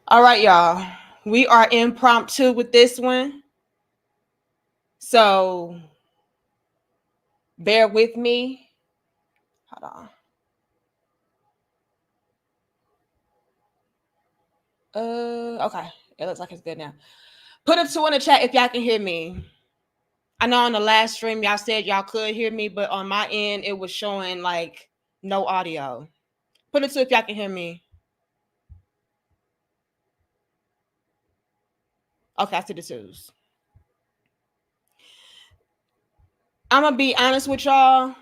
All right, y'all. We are impromptu with this one. So bear with me. Hold on. Okay. It looks like it's good now. Put a two in the chat if y'all can hear me. I know on the last stream y'all said y'all could hear me, but on my end it was showing like no audio. Put a two if y'all can hear me. Okay, I see the twos. I'm gonna be honest with y'all.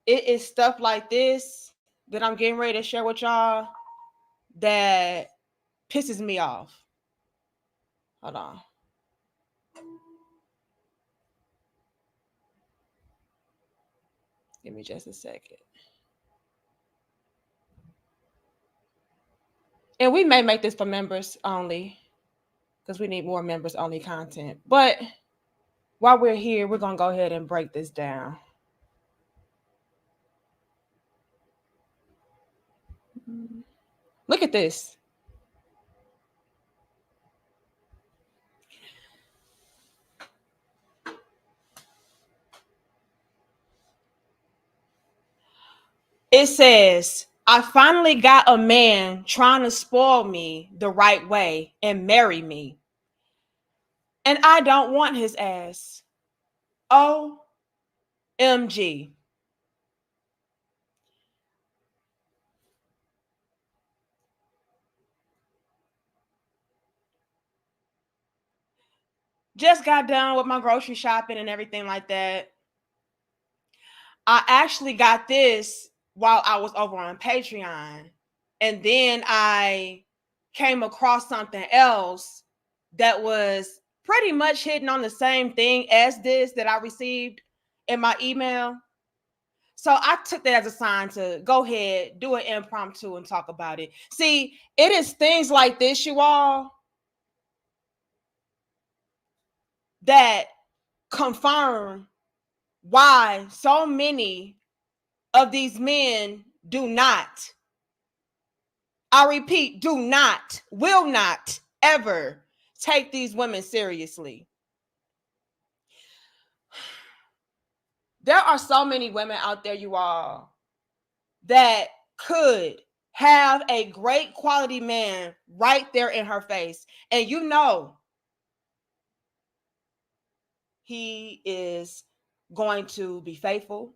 It is stuff like this that I'm getting ready to share with y'all that pisses me off. Hold on. Give me just a second. And we may make this for members only because we need more members only content. But while we're here, we're going to go ahead and break this down. Look at this. It says, I finally got a man trying to spoil me the right way and marry me. And I don't want his ass. OMG. Just got done with my grocery shopping and everything like that. I actually got this while I was over on Patreon. And then I came across something else that was pretty much hitting on the same thing as this that I received in my email. So I took that as a sign to go ahead, do an impromptu and talk about it. See, it is things like this, you all, that confirm why so many of these men do not, I repeat, do not, will not ever take these women seriously. There are so many women out there, you all, that could have a great quality man right there in her face. And you know, he is going to be faithful.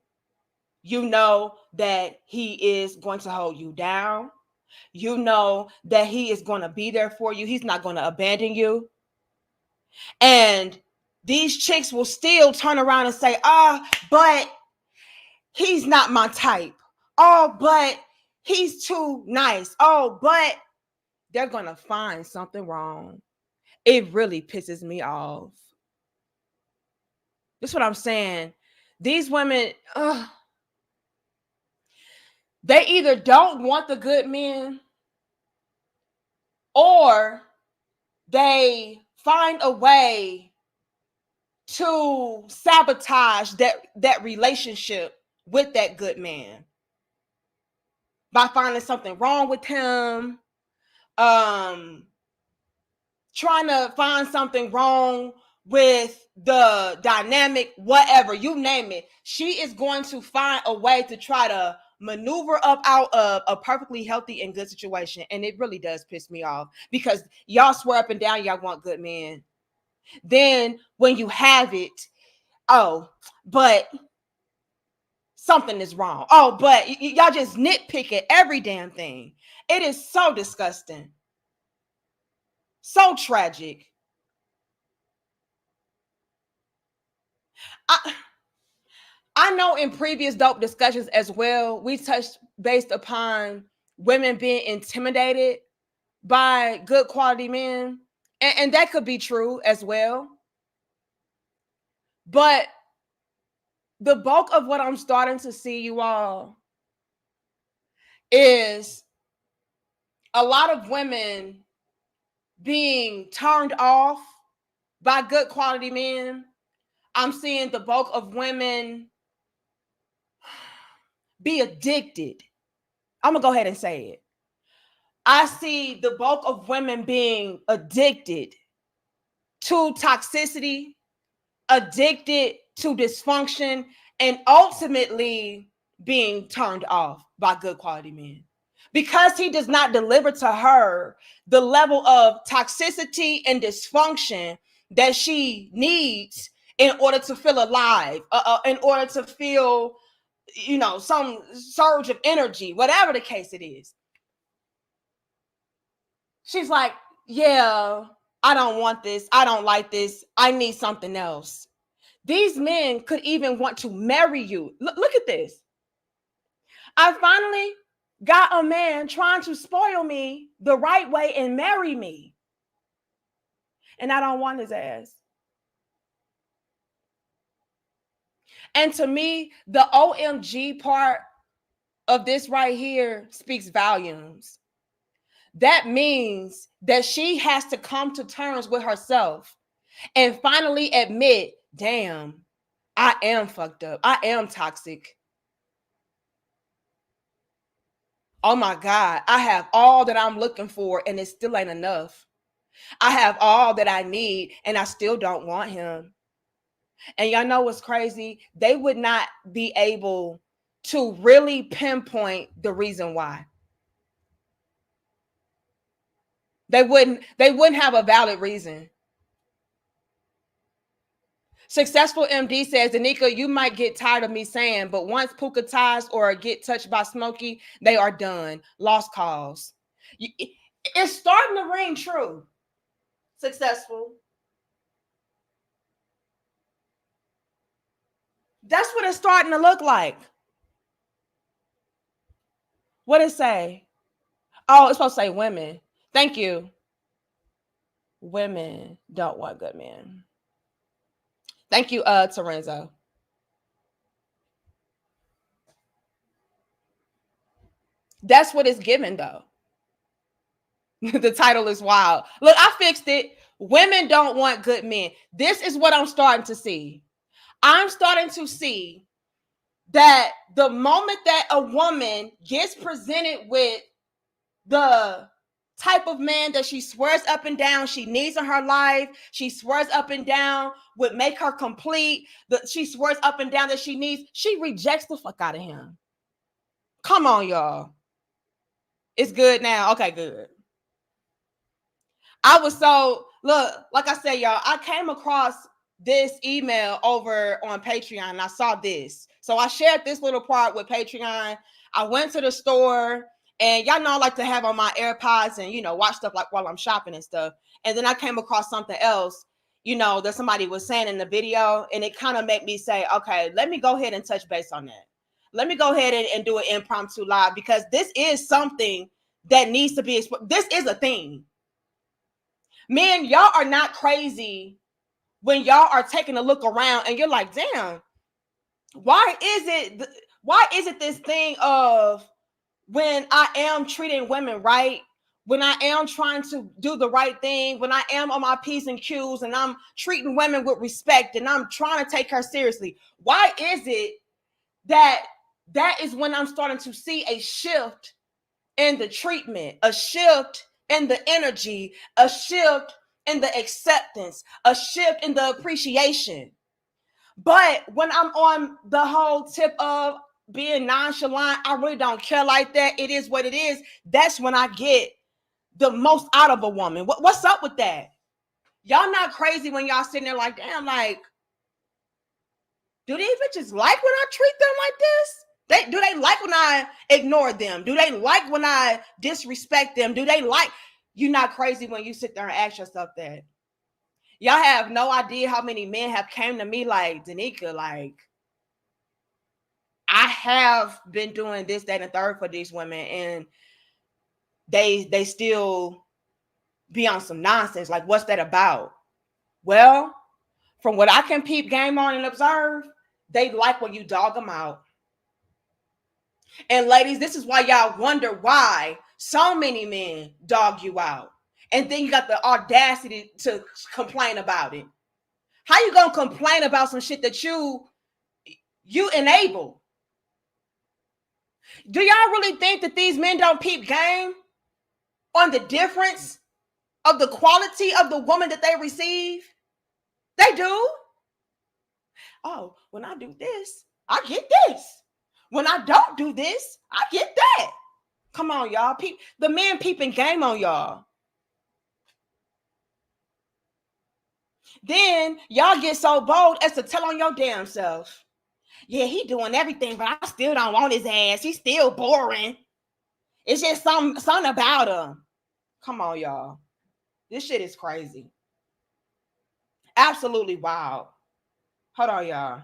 You know that he is going to hold you down. You know that he is going to be there for you. He's not going to abandon you. And these chicks will still turn around and say, but he's not my type. Oh, but he's too nice. Oh, but they're going to find something wrong. It really pisses me off. That's what I'm saying. These women, they either don't want the good men or they find a way to sabotage that relationship with that good man by finding something wrong with him, trying to find something wrong with the dynamic, whatever, you name it. She is going to find a way to try to maneuver up out of a perfectly healthy and good situation. And it really does piss me off because y'all swear up and down y'all want good men. Then when you have it, but something is wrong. But y'all just nitpick at every damn thing. It is so disgusting. So tragic. I know in previous dope discussions as well, we touched based upon women being intimidated by good quality men. And that could be true as well. But the bulk of what I'm starting to see, you all, is a lot of women being turned off by good quality men. I'm seeing the bulk of women be addicted. I'm going to go ahead and say it. I see the bulk of women being addicted to toxicity, addicted to dysfunction, and ultimately being turned off by good quality men. Because he does not deliver to her the level of toxicity and dysfunction that she needs in order to feel alive, in order to feel, some surge of energy, whatever the case it is. She's like, yeah, I don't want this. I don't like this. I need something else. These men could even want to marry you. Look at this. I finally got a man trying to spoil me the right way and marry me. And I don't want his ass. And to me, the OMG part of this right here speaks volumes. That means that she has to come to terms with herself and finally admit, damn, I am fucked up. I am toxic. Oh my God, I have all that I'm looking for and it still ain't enough. I have all that I need and I still don't want him. And y'all know what's crazy? They would not be able to really pinpoint the reason why. They wouldn't have a valid reason. Successful MD says, Danica, you might get tired of me saying, but once Puka ties or get touched by Smokey, they are done. Lost cause. It's starting to ring true. Successful. That's what it's starting to look like. What did it say? Oh, it's supposed to say women. Thank you. Women don't want good men. Thank you, Terenzo. That's what it's given, though. The title is wild. Look, I fixed it. Women don't want good men. This is what I'm starting to see. I'm starting to see that the moment that a woman gets presented with the type of man that she swears up and down she needs in her life, she swears up and down would make her complete, she swears up and down that she needs, she rejects the fuck out of him. Come on, y'all. It's good now. Okay, good. Like I said, y'all, I came across this email over on Patreon and I saw this. So I shared this little part with Patreon. I went to the store and y'all know I like to have on my AirPods and, watch stuff like while I'm shopping and stuff. And then I came across something else, that somebody was saying in the video. And it kind of made me say, okay, let me go ahead and touch base on that. Let me go ahead and do an impromptu live because this is something that needs to be exposed. This is a thing. Man, y'all are not crazy when y'all are taking a look around and you're like, damn, why is it this thing of when I am treating women right, when I am trying to do the right thing, when I am on my P's and Q's and I'm treating women with respect and I'm trying to take her seriously, why is it that is when I'm starting to see a shift in the treatment, a shift in the energy, a shift in the acceptance, a shift in the appreciation? But when I'm on the whole tip of being nonchalant, I really don't care like that. It is what it is. That's when I get the most out of a woman. What's up with that? Y'all not crazy when y'all sitting there like, damn, like, do these bitches like when I treat them like this? Do they like when I ignore them? Do they like when I disrespect them? Do they like? You're not crazy when you sit there and ask yourself that. Y'all have no idea how many men have came to me like, Danica, like, I have been doing this, that, and third for these women, and they still be on some nonsense. Like, what's that about? Well, from what I can peep game on and observe, they like when you dog them out. And ladies, this is why y'all wonder why so many men dog you out. And then you got the audacity to complain about it. How you gonna complain about some shit that you enable? Do y'all really think that these men don't peep game? on the difference of the quality of the woman that they receive? They do. Oh, when I do this, I get this. When I don't do this, I get that. Come on, y'all. The men peeping game on y'all. Then y'all get so bold as to tell on your damn self. Yeah, he doing everything, but I still don't want his ass. He's still boring. It's just something about him. Come on, y'all. This shit is crazy. Absolutely wild. Hold on, y'all.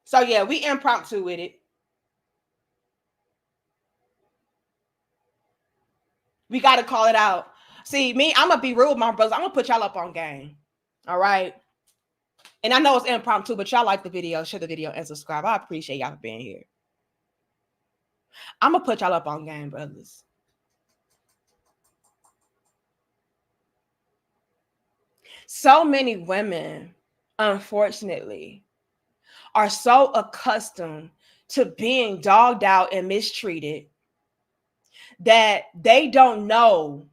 So yeah, we impromptu with it. We got to call it out. See, me, I'm going to be real with my brothers. I'm going to put y'all up on game. All right? And I know it's impromptu, but y'all like the video, share the video, and subscribe. I appreciate y'all for being here. I'm going to put y'all up on game, brothers. So many women, unfortunately, are so accustomed to being dogged out and mistreated that they don't know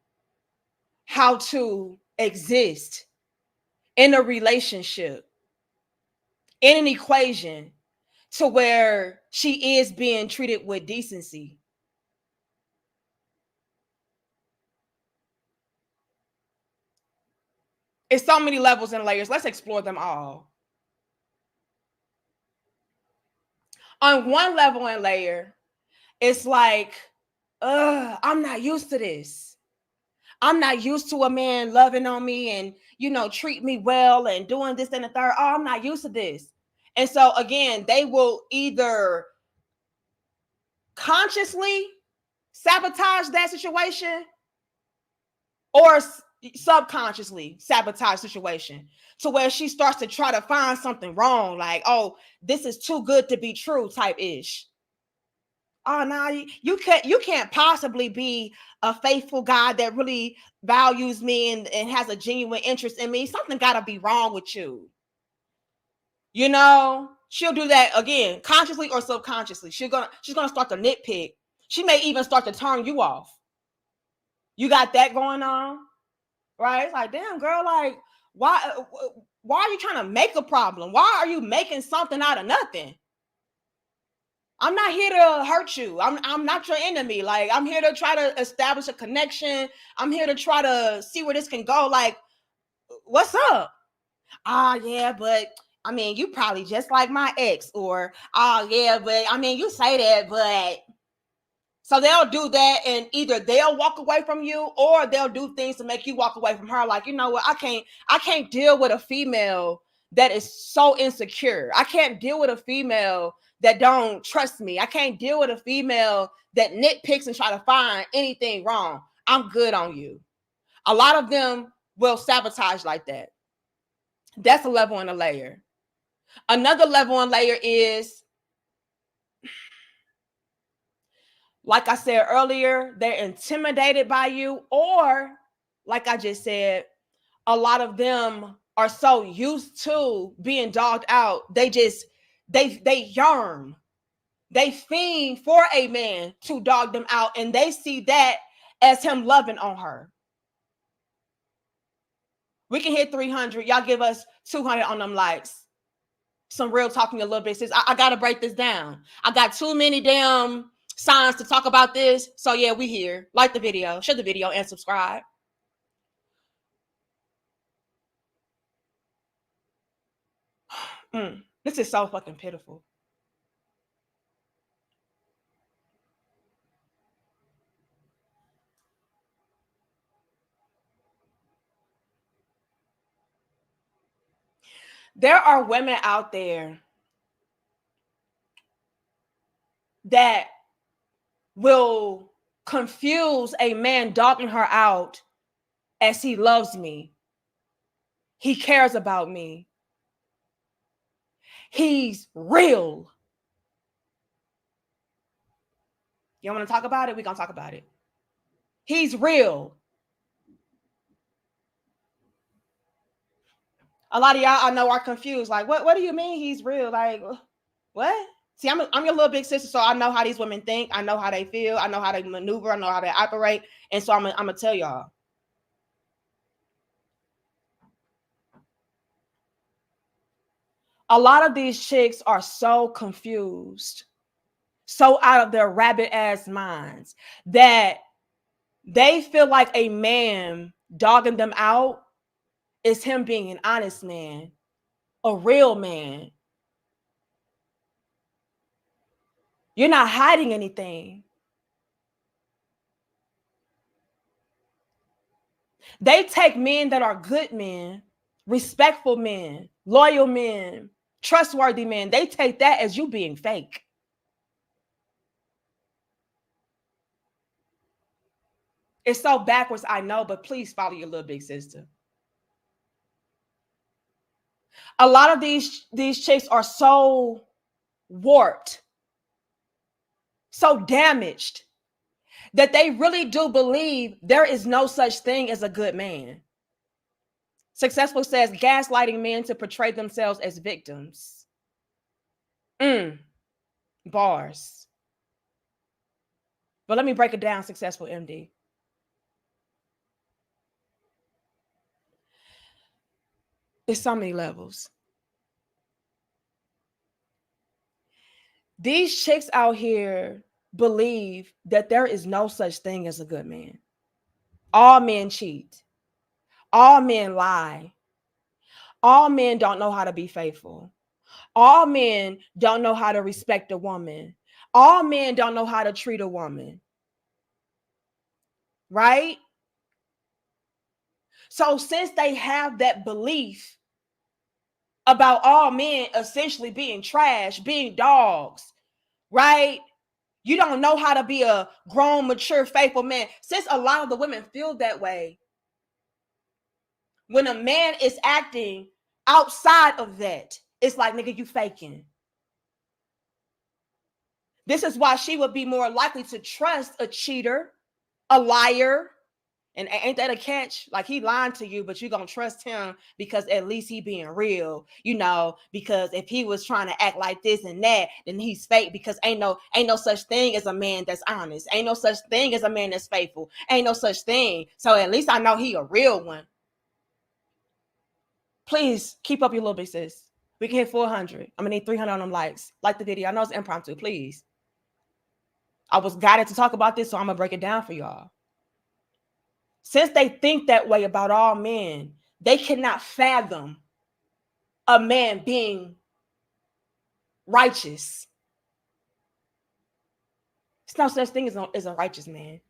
how to exist in a relationship, in an equation, to where she is being treated with decency. It's so many levels and layers. Let's explore them all. On one level and layer, it's like, I'm not used to this. I'm not used to a man loving on me and, treat me well and doing this and the third. Oh, I'm not used to this. And so again, they will either consciously sabotage that situation or subconsciously sabotage situation to where she starts to try to find something wrong, like, oh, this is too good to be true type ish. Oh no, you can't possibly be a faithful guy that really values me and has a genuine interest in me. Something gotta be wrong with you. She'll do that again, consciously or subconsciously. She's gonna start to nitpick. She may even start to turn you off. You got that going on, right? It's like, damn, girl, like, why are you trying to make a problem? Why are you making something out of nothing? I'm not here to hurt you. I'm not your enemy. Like, I'm here to try to establish a connection. I'm here to try to see where this can go. Like, what's up? Yeah, but I mean, you probably just like my ex, or yeah, but I mean, you say that, but so they'll do that, and either they'll walk away from you or they'll do things to make you walk away from her. Like, you know what? I can't deal with a female that is so insecure. I can't deal with a female that don't trust me. I can't deal with a female that nitpicks and try to find anything wrong. I'm good on you. A lot of them will sabotage like that. That's a level and a layer. Another level and layer is, like I said earlier, they're intimidated by you, or like I just said, a lot of them are so used to being dogged out, they yearn, they fiend for a man to dog them out, and they see that as him loving on her. We can hit 300. Y'all give us 200 on them likes. Some real talking a little bit. Says I gotta break this down. I got too many damn signs to talk about this. So yeah, we here. Like the video, share the video, and subscribe. This is so fucking pitiful. There are women out there that will confuse a man dogging her out as he loves me. He cares about me. He's real. You want to talk about it? We're going to talk about it. He's real. A lot of y'all I know are confused. Like, what do you mean he's real? Like, what? See, I'm your little big sister, so I know how these women think. I know how they feel. I know how they maneuver. I know how they operate. And so I'm gonna tell y'all. A lot of these chicks are so confused, so out of their rabbit ass minds that they feel like a man dogging them out is him being an honest man, a real man. You're not hiding anything. They take men that are good men, respectful men, loyal men, trustworthy men. They take that as you being fake. It's so backwards, I know, but please follow your little big sister. A lot of these chicks are so warped, so damaged, that they really do believe there is no such thing as a good man. Successful says gaslighting men to portray themselves as victims. Bars. But let me break it down, Successful MD. It's so many levels. These chicks out here believe that there is no such thing as a good man. All men cheat. All men lie. All men don't know how to be faithful. All men don't know how to respect a woman. All men don't know how to treat a woman. Right? So since they have that belief about all men essentially being trash, being dogs, right? You don't know how to be a grown, mature, faithful man. Since a lot of the women feel that way, when a man is acting outside of that, it's like, nigga, you faking. This is why she would be more likely to trust a cheater, a liar. And ain't that a catch? Like, he lying to you, but you're going to trust him because at least he being real, because if he was trying to act like this and that, then he's fake, because ain't no such thing as a man that's honest. Ain't no such thing as a man that's faithful. Ain't no such thing. So at least I know he a real one. Please keep up your little bit, sis. We can hit 400. I'm going to need 300 on them likes. Like the video. I know it's impromptu. Please. I was guided to talk about this, so I'm going to break it down for y'all. Since they think that way about all men, they cannot fathom a man being righteous. There's no such thing as a righteous man.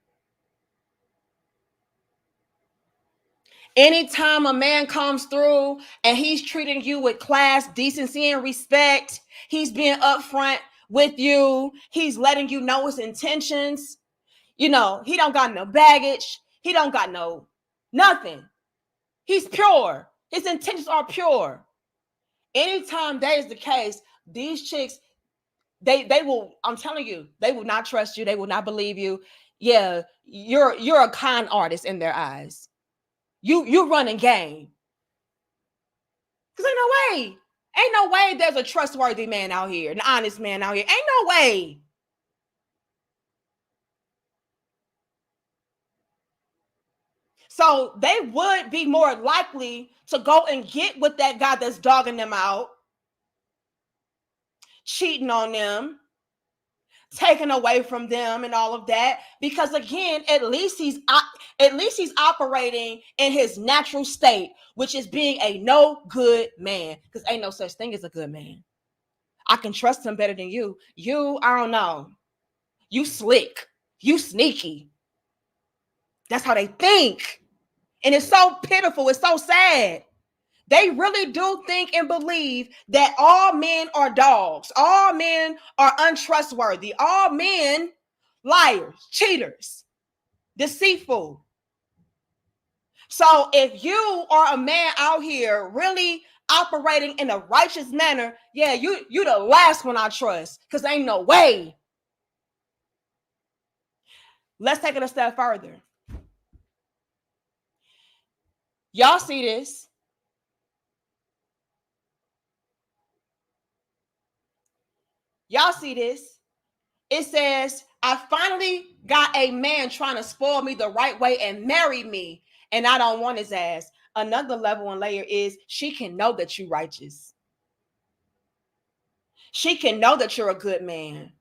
Anytime a man comes through and he's treating you with class, decency, and respect, he's being upfront with you, he's letting you know his intentions, he don't got no baggage, he don't got no nothing. He's pure. His intentions are pure. Anytime that is the case, these chicks, they will, I'm telling you, they will not trust you. They will not believe you. Yeah, you're a con artist in their eyes. You running game. Because ain't no way there's a trustworthy man out here, an honest man out here. Ain't no way. So they would be more likely to go and get with that guy that's dogging them out, cheating on them, taken away from them, and all of that, because again, at least he's operating in his natural state, which is being a no good man, because ain't no such thing as a good man. I can trust him better than you. I don't know, you slick, you sneaky. That's how they think, and it's so pitiful. It's so sad. They really do think and believe that all men are dogs. All men are untrustworthy. All men liars, cheaters, deceitful. So if you are a man out here really operating in a righteous manner, yeah, you the last one I trust, because ain't no way. Let's take it a step further. Y'all see this? Y'all see this? It says, I finally got a man trying to spoil me the right way and marry me, and I don't want his ass. Another level and layer is she can know that you're righteous. She can know that you're a good man.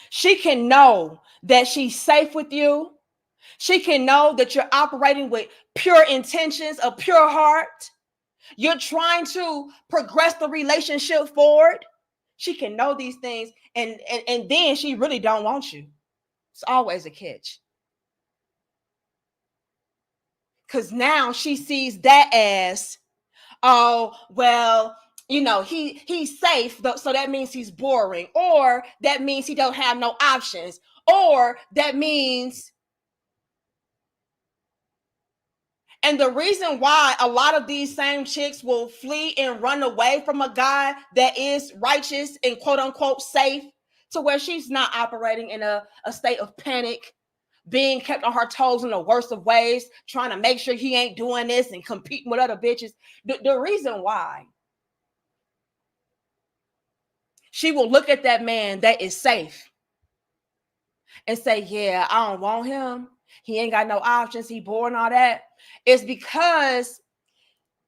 She can know that she's safe with you. She can know that you're operating with pure intentions, a pure heart. You're trying to progress the relationship forward. She can know these things, and then she really don't want you. It's always a catch. Because now she sees that as, oh, well, he's safe, so that means he's boring, or that means he don't have no options, or that means. And the reason why a lot of these same chicks will flee and run away from a guy that is righteous and quote unquote safe, to where she's not operating in a state of panic, being kept on her toes in the worst of ways, trying to make sure he ain't doing this and competing with other bitches. The reason why she will look at that man that is safe and say, yeah, I don't want him. He ain't got no options. He bored and all that. It's because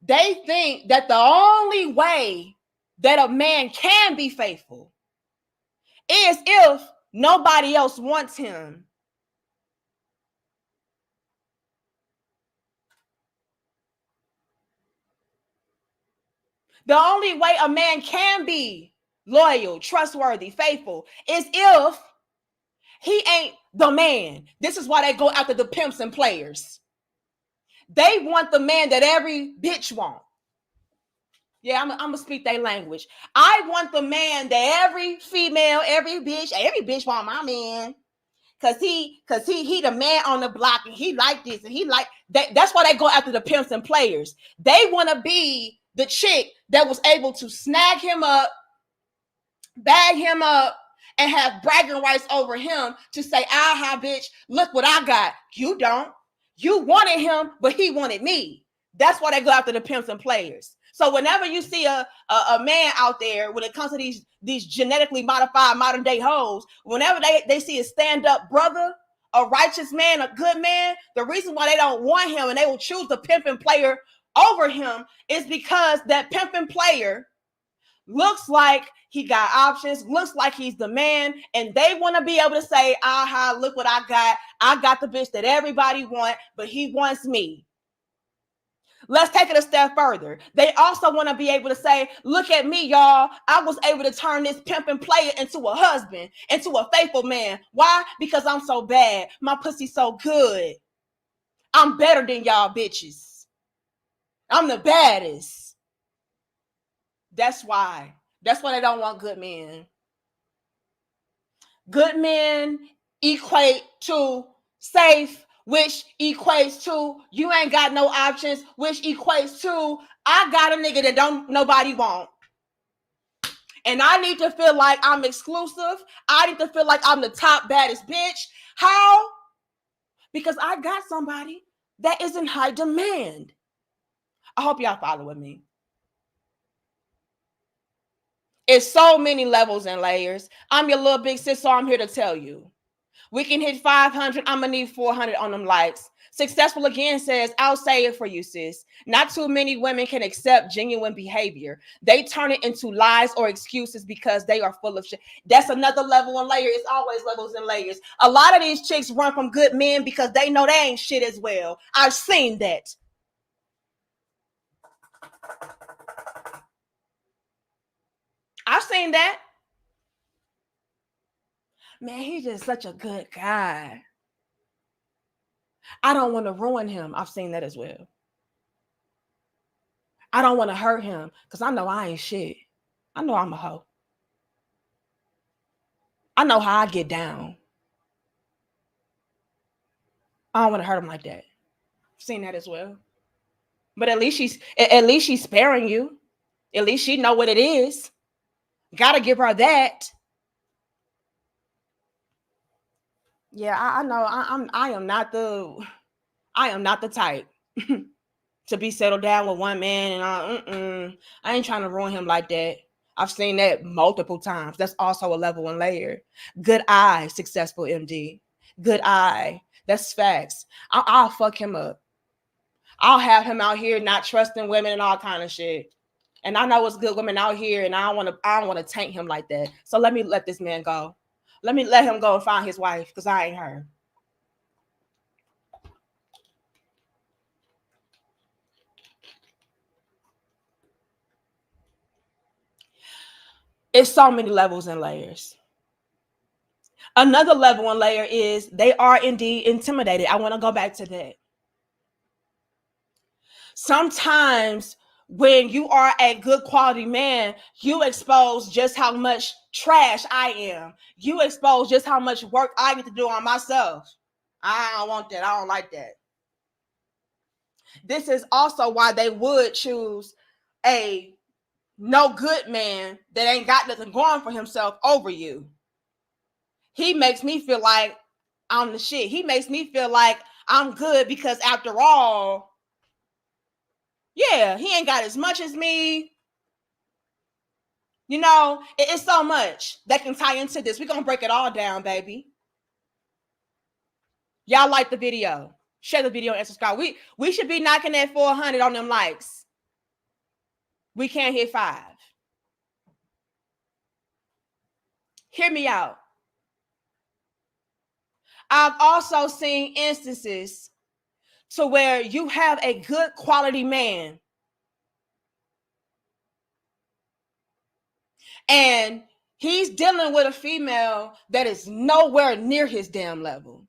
they think that the only way that a man can be faithful is if nobody else wants him. The only way a man can be loyal, trustworthy, faithful is if he ain't the man. This is why they go after the pimps and players. They want the man that every bitch wants. Yeah, I'm gonna speak their language. I want the man that every female, every bitch want my man. Cause he the man on the block, and he like this, and he like that. That's why they go after the pimps and players. They want to be the chick that was able to snag him up, bag him up, and have bragging rights over him to say, aha, bitch, look what I got. You don't. You wanted him, but he wanted me. That's why they go after the pimps and players. So whenever you see a man out there, when it comes to these genetically modified modern day hoes, whenever they see a stand-up brother, a righteous man, a good man, the reason why they don't want him and they will choose the pimp and player over him is because that pimp and player looks like he got options, looks like he's the man, and they want to be able to say, aha, look what I got. I got the bitch that everybody want, but he wants me. Let's take it a step further. They also want to be able to say, look at me, y'all. I was able to turn this pimp and player into a husband, into a faithful man. Why? Because I'm so bad. My pussy's so good. I'm better than y'all bitches. I'm the baddest. That's why. That's why they don't want good men. Good men equate to safe, which equates to you ain't got no options, which equates to I got a nigga that don't nobody want. And I need to feel like I'm exclusive. I need to feel like I'm the top baddest bitch. How? Because I got somebody that is in high demand. I hope y'all following me. It's so many levels and layers. I'm your little big sis, so I'm here to tell you. We can hit 500. I'm going to need 400 on them likes. Successful again says, I'll say it for you, sis. Not too many women can accept genuine behavior. They turn it into lies or excuses because they are full of shit. That's another level and layer. It's always levels and layers. A lot of these chicks run from good men because they know they ain't shit as well. I've seen that. I've seen that. Man, he's just such a good guy. I don't want to ruin him. I've seen that as well. I don't want to hurt him because I know I ain't shit. I know I'm a hoe. I know how I get down. I don't want to hurt him like that. I've seen that as well. But at least she's sparing you. At least she know what it is. Gotta give her that. Yeah, I know. I am not the type to be settled down with one man, and I ain't trying to ruin him like that. I've seen that multiple times. That's also a level and layer. Good eye, successful MD. Good eye. That's facts. I'll fuck him up. I'll have him out here not trusting women and all kind of shit. And I know it's good women out here, and I don't want to taint him like that. So let me let this man go. Let me let him go and find his wife, because I ain't her. It's so many levels and layers. Another level and layer is they are indeed intimidated. I want to go back to that. Sometimes when you are a good quality man, you expose just how much trash I am. You expose just how much work I get to do on myself. I don't want that. I don't like that. This is also why they would choose a no good man that ain't got nothing going for himself over you. He makes me feel like I'm the shit. He makes me feel like I'm good because after all, yeah, he ain't got as much as me. You know, it's so much that can tie into this. We're going to break it all down, baby. Y'all like the video. Share the video and subscribe. We should be knocking at 400 on them likes. We can't hit 5. Hear me out. I've also seen instances to where you have a good quality man and he's dealing with a female that is nowhere near his damn level.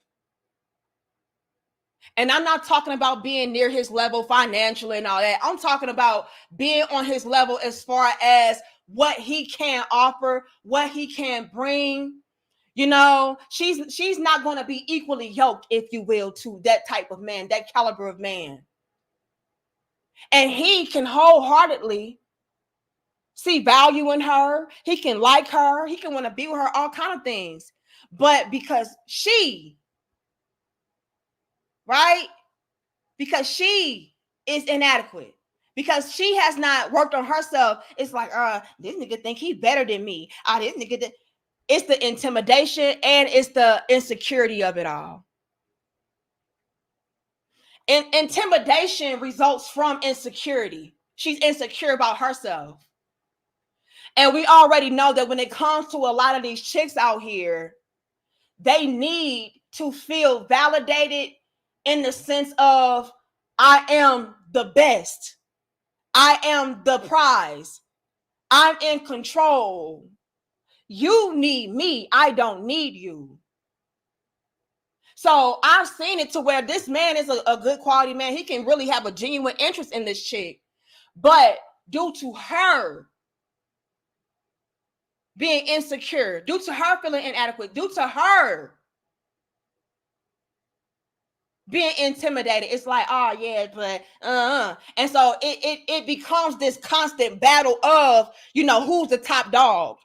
And I'm not talking about being near his level financially and all that. I'm talking about being on his level as far as what he can offer, what he can bring. You know, she's not going to be equally yoked, if you will, to that type of man, that caliber of man. And he can wholeheartedly see value in her. He can like her. He can want to be with her, all kind of things. But because she, right? Because she is inadequate. Because she has not worked on herself. It's like, this nigga think he better than me. This nigga it's the intimidation and it's the insecurity of it all. Intimidation results from insecurity. She's insecure about herself. And we already know that when it comes to a lot of these chicks out here, they need to feel validated in the sense of, I am the best. I am the prize. I'm in control. You need me. I don't need you. So I've seen it to where this man is a good quality man. He can really have a genuine interest in this chick. But due to her being insecure, due to her feeling inadequate, due to her being intimidated, it's like, oh yeah, but and so it becomes this constant battle of, you know, who's the top dog.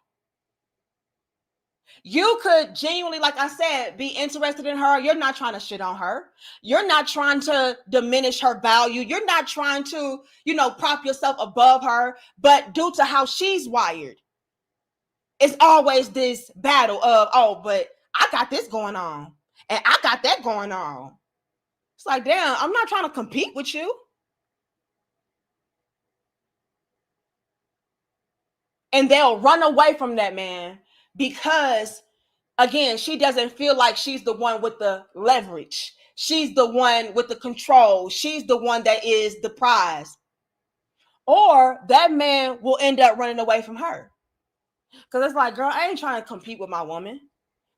You could genuinely, like I said, be interested in her. You're not trying to shit on her. You're not trying to diminish her value. You're not trying to, you know, prop yourself above her. But due to how she's wired, it's always this battle of, oh, but I got this going on and I got that going on. It's like, damn, I'm not trying to compete with you. And they'll run away from that man because, again, she doesn't feel like she's the one with the leverage. She's the one with the control. She's the one that is the prize. Or that man will end up running away from her. Because it's like, girl, I ain't trying to compete with my woman.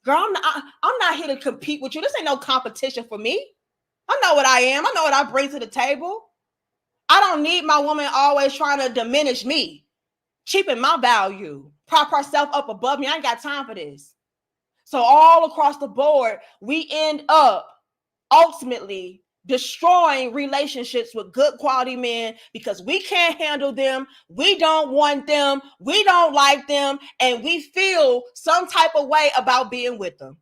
Girl, I'm not here to compete with you. This ain't no competition for me. I know what I am. I know what I bring to the table. I don't need my woman always trying to diminish me, cheapen my value, prop herself up above me. I ain't got time for this. So all across the board, we end up ultimately destroying relationships with good quality men because we can't handle them. We don't want them. We don't like them. And we feel some type of way about being with them.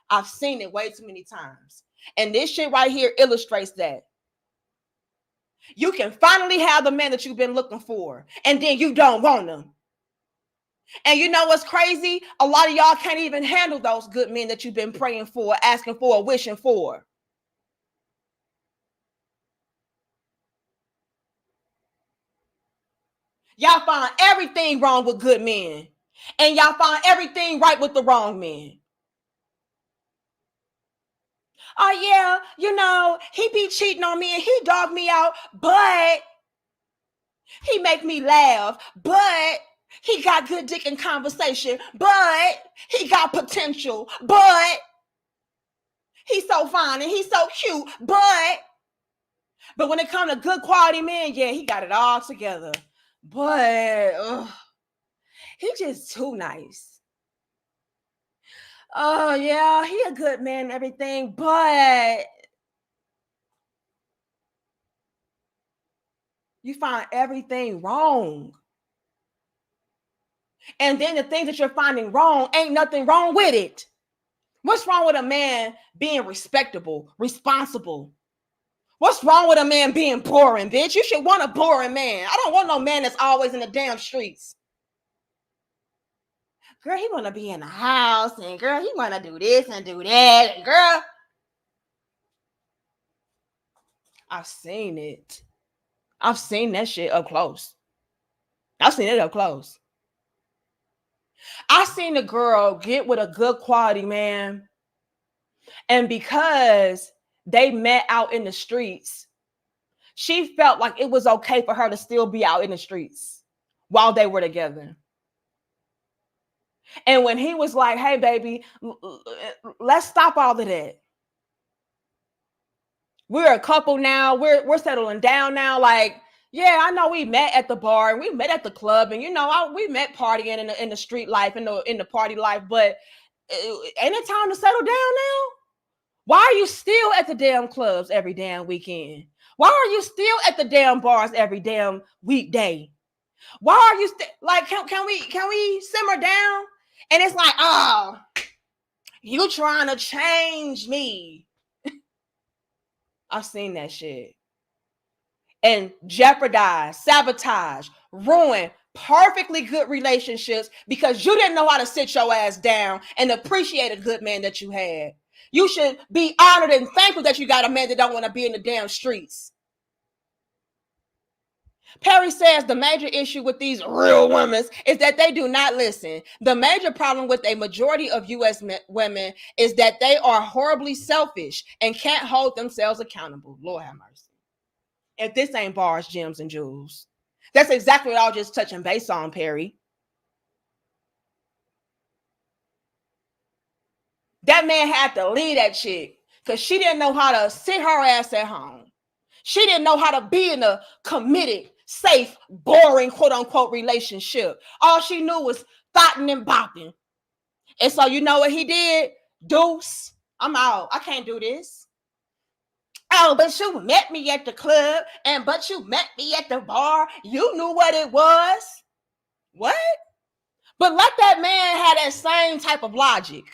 I've seen it way too many times. And this shit right here illustrates that. You can finally have the man that you've been looking for, and then you don't want them. And you know what's crazy? A lot of y'all can't even handle those good men that you've been praying for, asking for, wishing for. Y'all find everything wrong with good men. And y'all find everything right with the wrong men. Oh yeah, you know, he be cheating on me and he dog me out, but he make me laugh, but he got good dick in conversation, but he got potential, but he's so fine and he's so cute, but when it comes to good quality men, yeah, he got it all together. But he just too nice. Oh yeah, he a good man and everything, but you find everything wrong. And then the things that you're finding wrong, ain't nothing wrong with it. What's wrong with a man being respectable, responsible? What's wrong with a man being boring, bitch? You should want a boring man. I don't want no man that's always in the damn streets. Girl, he want to be in the house, and girl, he want to do this and do that. And girl, I've seen it. I've seen that shit up close. I've seen it up close. I seen a girl get with a good quality man, and because they met out in the streets, she felt like it was okay for her to still be out in the streets while they were together. And when he was like, hey, baby, let's stop all of that. We're a couple now. We're settling down now. Like, yeah, I know we met at the bar and we met at the club, and you know, we met partying in the street life, in the party life. But ain't it time to settle down now? Why are you still at the damn clubs every damn weekend? Why are you still at the damn bars every damn weekday? Why are you like? Can we simmer down? And it's like, oh, you trying to change me. I've seen that shit. And jeopardize, sabotage, ruin perfectly good relationships because you didn't know how to sit your ass down and appreciate a good man that you had. You should be honored and thankful that you got a man that don't want to be in the damn streets. Perry says the major issue with these real women is that they do not listen. The major problem with a majority of U.S. women is that they are horribly selfish and can't hold themselves accountable. Lord have mercy. If this ain't bars, gems, and jewels. That's exactly what I was just touching base on, Perry. That man had to leave that chick because she didn't know how to sit her ass at home. She didn't know how to be in a committed, safe, boring, quote unquote relationship. All she knew was thotting and bopping. And so you know what he did? Deuce, I'm out. I can't do this. Oh, but you met me at the club, but you met me at the bar. You knew what it was. What? But let that man have that same type of logic.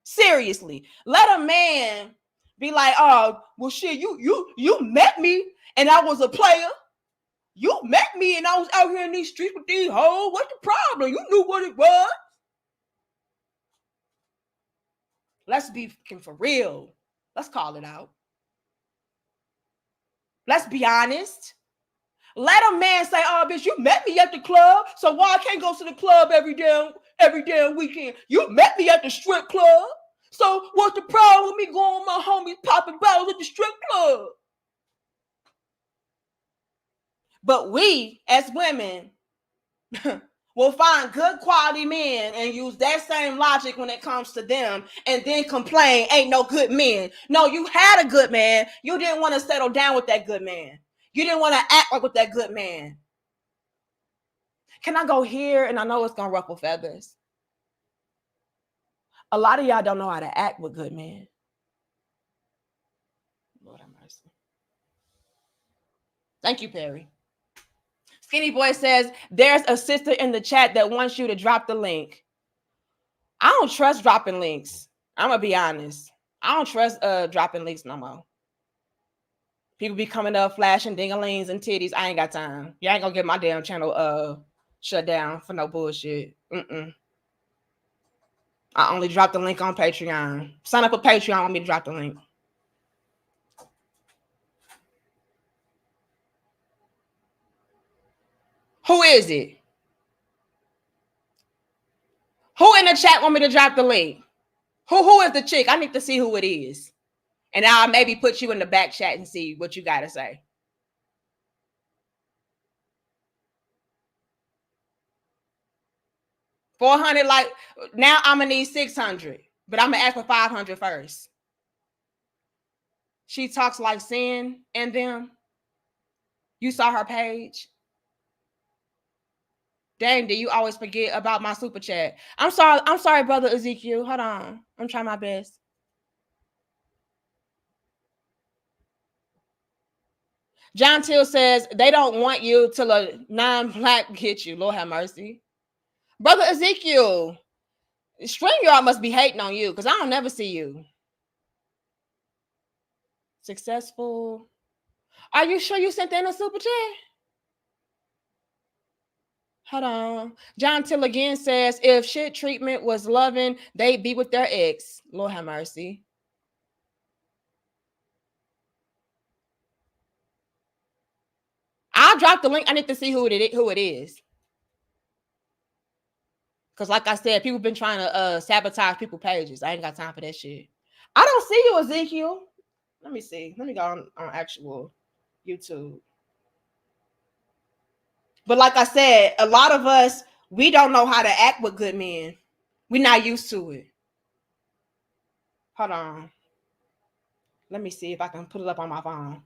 Seriously, let a man be like, oh, well, shit, you met me and I was a player. You met me and I was out here in these streets with these hoes. What's the problem? You knew what it was. Let's be for real. Let's call it out. Let's be honest. Let a man say, oh, bitch, you met me at the club, so why I can't go to the club every damn weekend? You met me at the strip club, so what's the problem with me going with my homies popping bottles at the strip club? But we, as women, will find good quality men and use that same logic when it comes to them and then complain, ain't no good men. No, you had a good man. You didn't want to settle down with that good man. You didn't want to act like with that good man. Can I go here? And I know it's going to ruffle feathers. A lot of y'all don't know how to act with good men. Lord have mercy. Thank you, Perry. Skinny Boy says, there's a sister in the chat that wants you to drop the link. I don't trust dropping links. I'm going to be honest. I don't trust dropping links no more. People be coming up flashing dingalings and titties. I ain't got time. You ain't going to get my damn channel shut down for no bullshit. I only dropped the link on Patreon. Sign up for Patreon. Want me to drop the link? Who is it? Who in the chat want me to drop the link? Who is the chick? I need to see who it is. And I'll maybe put you in the back chat and see what you got to say. $400, like now I'm gonna need 600, but I'm gonna ask for 500 first. She talks like Sin and them. You saw her page. Dang, do you always forget about my super chat? I'm sorry, brother Ezekiel. Hold on. I'm trying my best. John Till says they don't want you till a non-black get you. Lord have mercy. Brother Ezekiel, StreamYard must be hating on you because I don't never see you. Successful. Are you sure you sent in a super chat? Hold on. John Till again says, if shit treatment was loving, they'd be with their ex. Lord have mercy. I'll drop the link. I need to see who it is. Because like I said, people been trying to sabotage people's pages. I ain't got time for that shit. I don't see you, Ezekiel. Let me see. Let me go on actual YouTube. But like I said, a lot of us, we don't know how to act with good men. We're not used to it. Hold on. Let me see if I can put it up on my phone.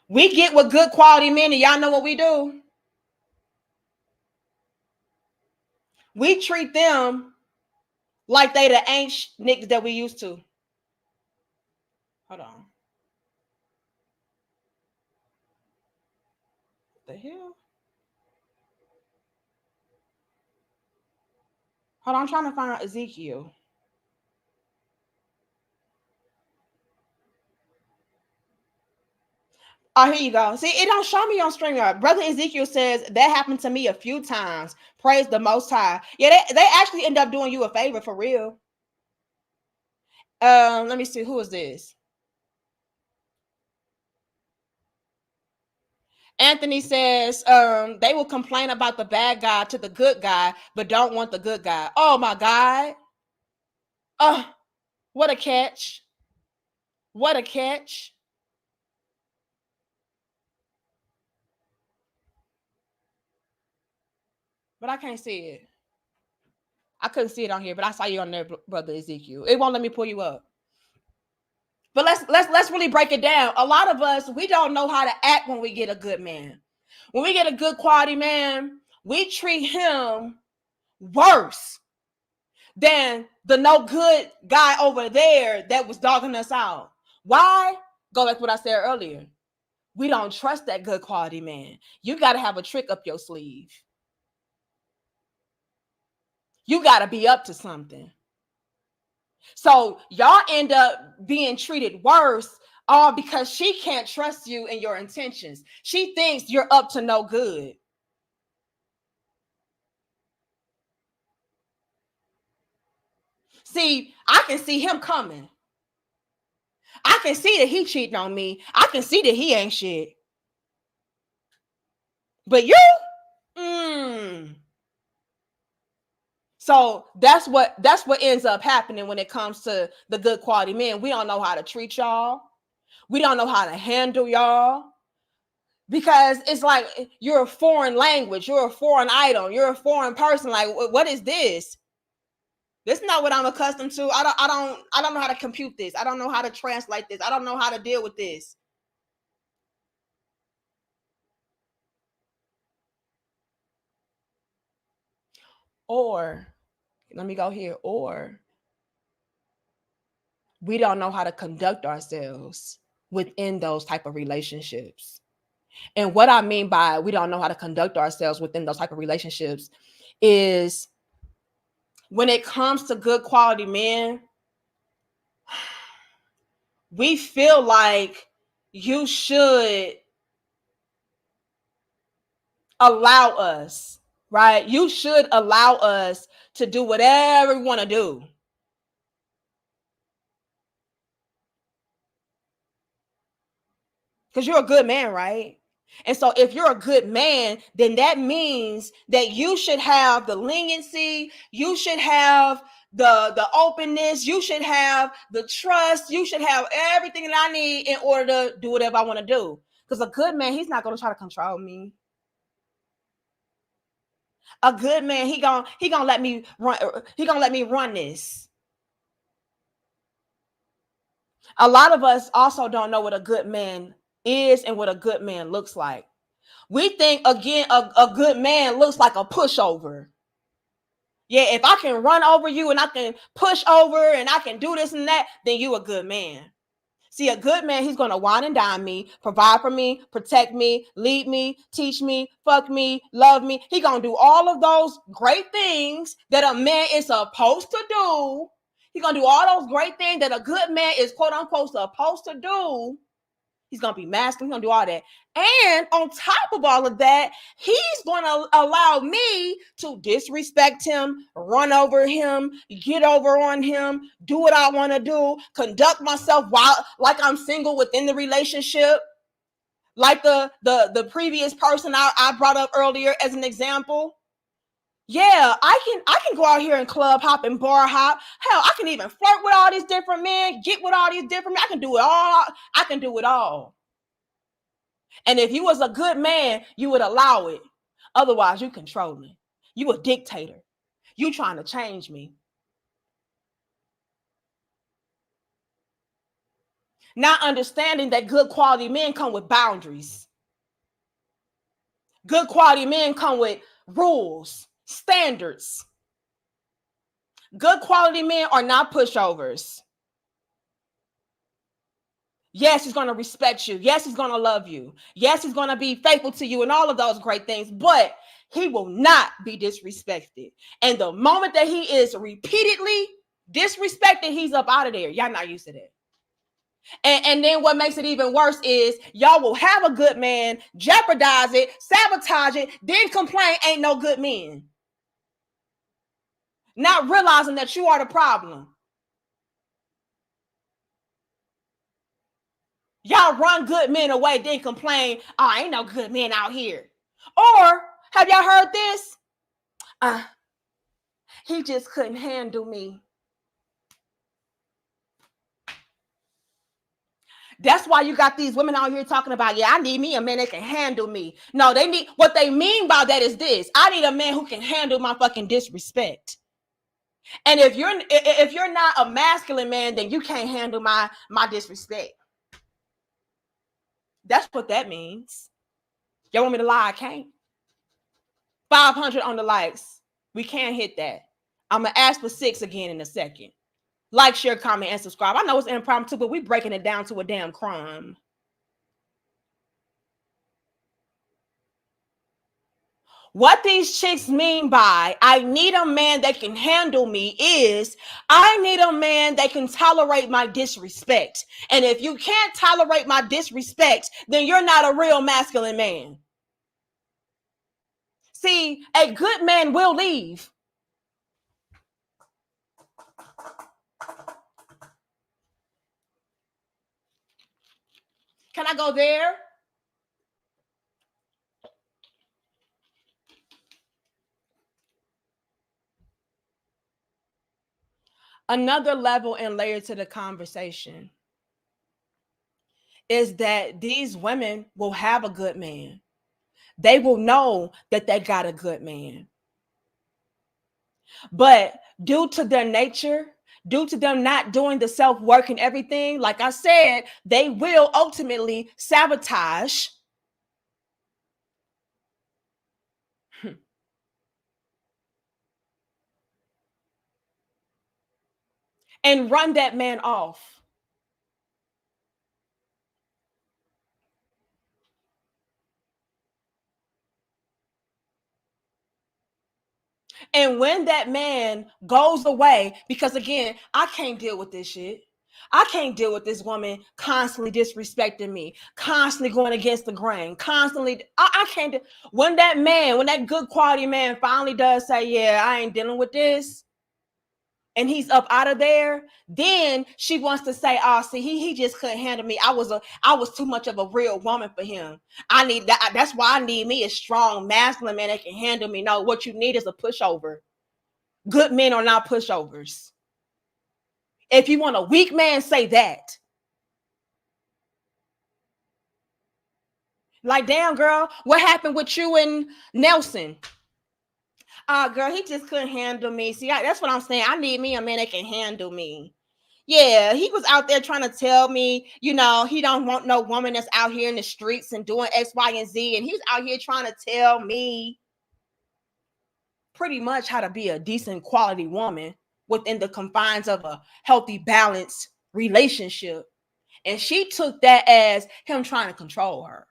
We get with good quality men, and y'all know what we do. We treat them like they the ancient niggas that we used to. Hold on. What the hell? Hold on, I'm trying to find Ezekiel. Oh, here you go. See, it don't show me on StreamYard. Brother Ezekiel says that happened to me a few times. Praise the Most High. Yeah, they actually end up doing you a favor for real. Let me see. Who is this? Anthony says they will complain about the bad guy to the good guy, but don't want the good guy. Oh my God. Oh, what a catch. What a catch. But I can't see it. I couldn't see it on here, but I saw you on there, Brother Ezekiel. It won't let me pull you up. But let's really break it down. A lot of us, we don't know how to act when we get a good man. When we get a good quality man, we treat him worse than the no good guy over there that was dogging us out. Why? Go back to what I said earlier. We don't trust that good quality man. You got to have a trick up your sleeve. You got to be up to something. So y'all end up being treated worse all because she can't trust you and your intentions. She thinks you're up to no good. See, I can see him coming. I can see that he cheating on me. I can see that he ain't shit. But you? So that's what ends up happening when it comes to the good quality men. We don't know how to treat y'all. We don't know how to handle y'all. Because it's like you're a foreign language, you're a foreign item, you're a foreign person. Like, what is this? This is not what I'm accustomed to. I don't know how to compute this. I don't know how to translate this. I don't know how to deal with this. Or let me go here. Or we don't know how to conduct ourselves within those type of relationships. And what I mean by we don't know how to conduct ourselves within those type of relationships is when it comes to good quality men, we feel like you should allow us, right? You should allow us to do whatever we want to do. Because you're a good man, right? And so if you're a good man, then that means that you should have the leniency, you should have the openness, you should have the trust, you should have everything that I need in order to do whatever I want to do. Because a good man, he's not going to try to control me. A good man, he gonna let me run. He gonna let me run this. A lot of us also don't know what a good man is and what a good man looks like. We think again a good man looks like a pushover. Yeah, if I can run over you and I can push over and I can do this and that, then you a good man. See, a good man, he's going to wine and dine me, provide for me, protect me, lead me, teach me, fuck me, love me. He going to do all of those great things that a man is supposed to do. He's going to do all those great things that a good man is quote unquote supposed to do. He's going to be masculine. He's going to do all that. And on top of all of that, he's going to allow me to disrespect him, run over him, get over on him, do what I want to do, conduct myself while like I'm single within the relationship. Like the previous person I brought up earlier as an example. Yeah, I can go out here and club hop and bar hop. Hell, I can even flirt with all these different men, get with all these different men. I can do it all. I can do it all. And if you was a good man, you would allow it. Otherwise, you controlling. You a dictator. You trying to change me. Not understanding that good quality men come with boundaries. Good quality men come with rules, standards. Good quality men are not pushovers. Yes, he's going to respect you. Yes, he's going to love you. Yes, he's going to be faithful to you and all of those great things, but he will not be disrespected. And the moment that he is repeatedly disrespected, he's up out of there. Y'all not used to that. And then what makes it even worse is y'all will have a good man, jeopardize it, sabotage it, then complain ain't no good men. Not realizing that you are the problem. Y'all run good men away, then complain, oh, ain't no good men out here. Or have y'all heard this? He just couldn't handle me. That's why you got these women out here talking about, yeah, I need me a man that can handle me. No, they need, what they mean by that is this. I need a man who can handle my fucking disrespect. And if you're not a masculine man, then you can't handle my disrespect. That's what that means. Y'all want me to lie? I can't. 500 on the likes. We can't hit that. I'm going to ask for 6 again in a second. Like, share, comment, and subscribe. I know it's impromptu, but we're breaking it down to a damn crime. What these chicks mean by I need a man that can handle me is I need a man that can tolerate my disrespect. And if you can't tolerate my disrespect, then you're not a real masculine man. See, a good man will leave. Can I go there? Another level and layer to the conversation is that these women will have a good man. They will know that they got a good man. But due to their nature, due to them not doing the self-work and everything, like I said, they will ultimately sabotage and run that man off. And when that man goes away, because again, I can't deal with this shit. I can't deal with this woman constantly disrespecting me, constantly going against the grain, constantly. I can't. When that good quality man finally does say, yeah, I ain't dealing with this, and he's up out of there, then she wants to say, oh, see, he just couldn't handle me. I was too much of a real woman for him. I need that. That's why I need me a strong, masculine man that can handle me. No, what you need is a pushover. Good men are not pushovers. If you want a weak man, say that. Like, damn, girl, what happened with you and Nelson? Girl, he just couldn't handle me. See, that's what I'm saying. I need me a man that can handle me. Yeah, he was out there trying to tell me, he don't want no woman that's out here in the streets and doing X, Y, and Z. And he's out here trying to tell me pretty much how to be a decent quality woman within the confines of a healthy, balanced relationship. And she took that as him trying to control her.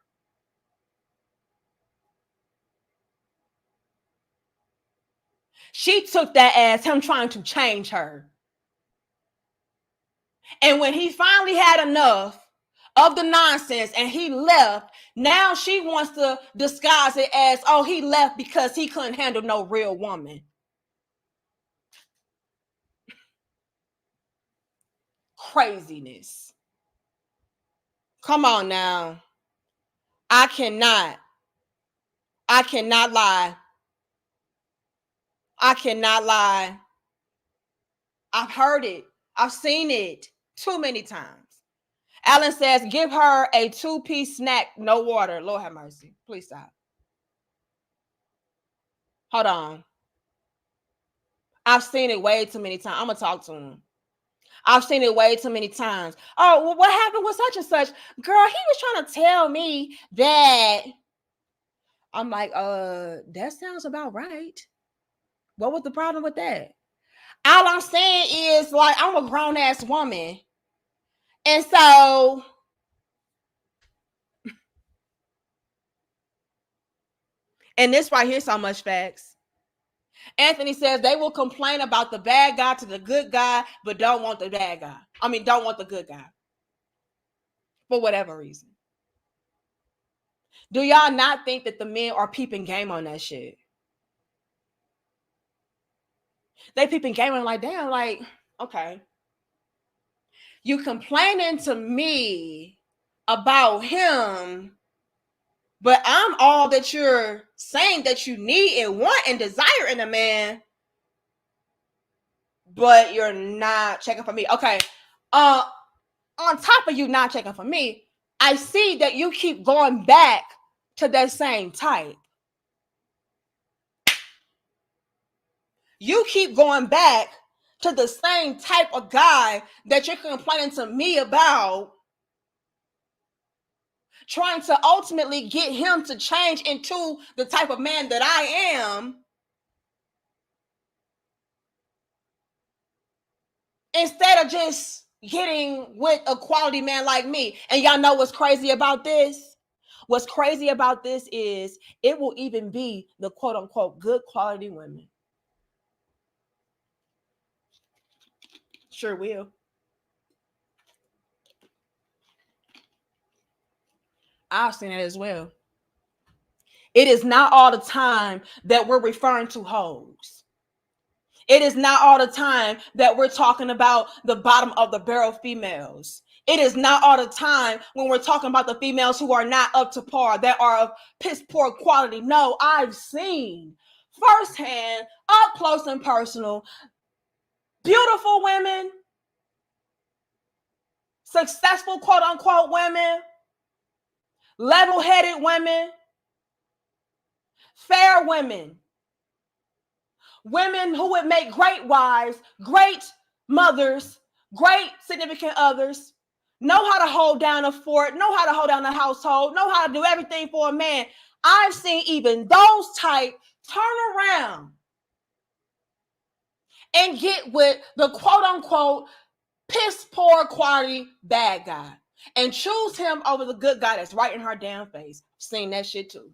She took that as him trying to change her. And when he finally had enough of the nonsense and he left, now she wants to disguise it as, oh, he left because he couldn't handle no real woman. Craziness. Come on now. I cannot lie. I cannot lie. I've heard it. I've seen it too many times. Alan says, give her a 2-piece snack, no water. Lord have mercy. Please stop. Hold on. I've seen it way too many times. I'm going to talk to him. I've seen it way too many times. Oh, well, what happened with such and such? Girl, he was trying to tell me that. I'm like, that sounds about right. What was the problem with that? All I'm saying is, like, I'm a grown-ass woman. And so, and this right here so much facts. Anthony says they will complain about the bad guy to the good guy, but don't want the bad guy. Don't want the good guy. For whatever reason. Do y'all not think that the men are peeping game on that shit? They peeping game on like, damn, like, okay. You complaining to me about him, but I'm all that you're saying that you need and want and desire in a man, but you're not checking for me. Okay. On top of you not checking for me, I see that you keep going back to that same type. You keep going back to the same type of guy that you're complaining to me about, trying to ultimately get him to change into the type of man that I am, instead of just getting with a quality man like me. And y'all know what's crazy about this? What's crazy about this is it will even be the quote unquote good quality women. Sure will. I've seen it as well. It is not all the time that we're referring to hoes. It is not all the time that we're talking about the bottom of the barrel females. It is not all the time when we're talking about the females who are not up to par, that are of piss poor quality. No, I've seen firsthand, up close and personal, beautiful women, successful quote unquote women, level-headed women, fair women, women who would make great wives, great mothers, great significant others, know how to hold down a fort, know how to hold down a household, know how to do everything for a man. I've seen even those type turn around and get with the quote unquote piss poor quality bad guy and choose him over the good guy that's right in her damn face. I've seen that shit too.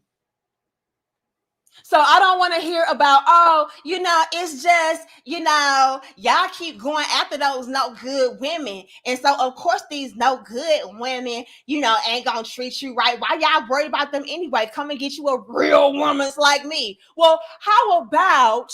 So I don't want to hear about, oh, it's just, y'all keep going after those no good women. And so, of course, these no good women, ain't going to treat you right. Why y'all worried about them anyway? Come and get you a real woman like me. Well, how about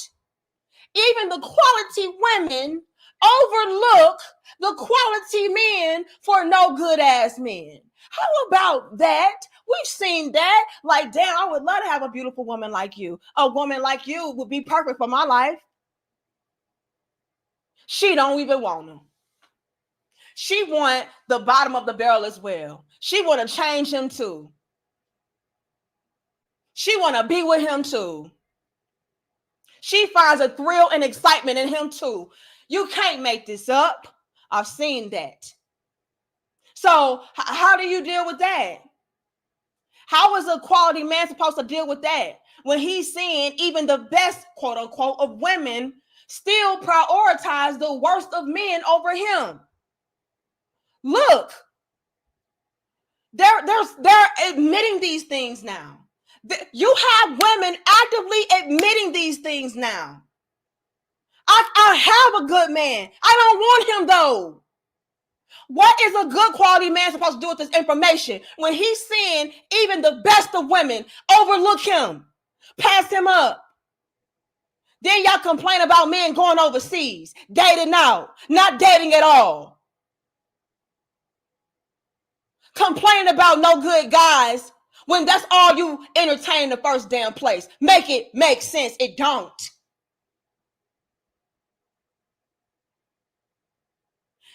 even the quality women overlook the quality men for no good ass men? How about that? We've seen that. Like, damn, I would love to have a beautiful woman like you. A woman like you would be perfect for my life. She don't even want him. She want the bottom of the barrel as well. She want to change him too. She want to be with him too. She finds a thrill and excitement in him too. You can't make this up. I've seen that. So how do you deal with that? How is a quality man supposed to deal with that when he's seeing even the best, quote unquote, of women still prioritize the worst of men over him? Look, they're admitting these things now. You have women actively admitting these things now. I have a good man. I don't want him though. What is a good quality man supposed to do with this information when he's seeing even the best of women overlook him, pass him up? Then y'all complain about men going overseas, dating out, not dating at all. Complaining about no good guys when that's all you entertain in the first damn place. Make it make sense. It don't.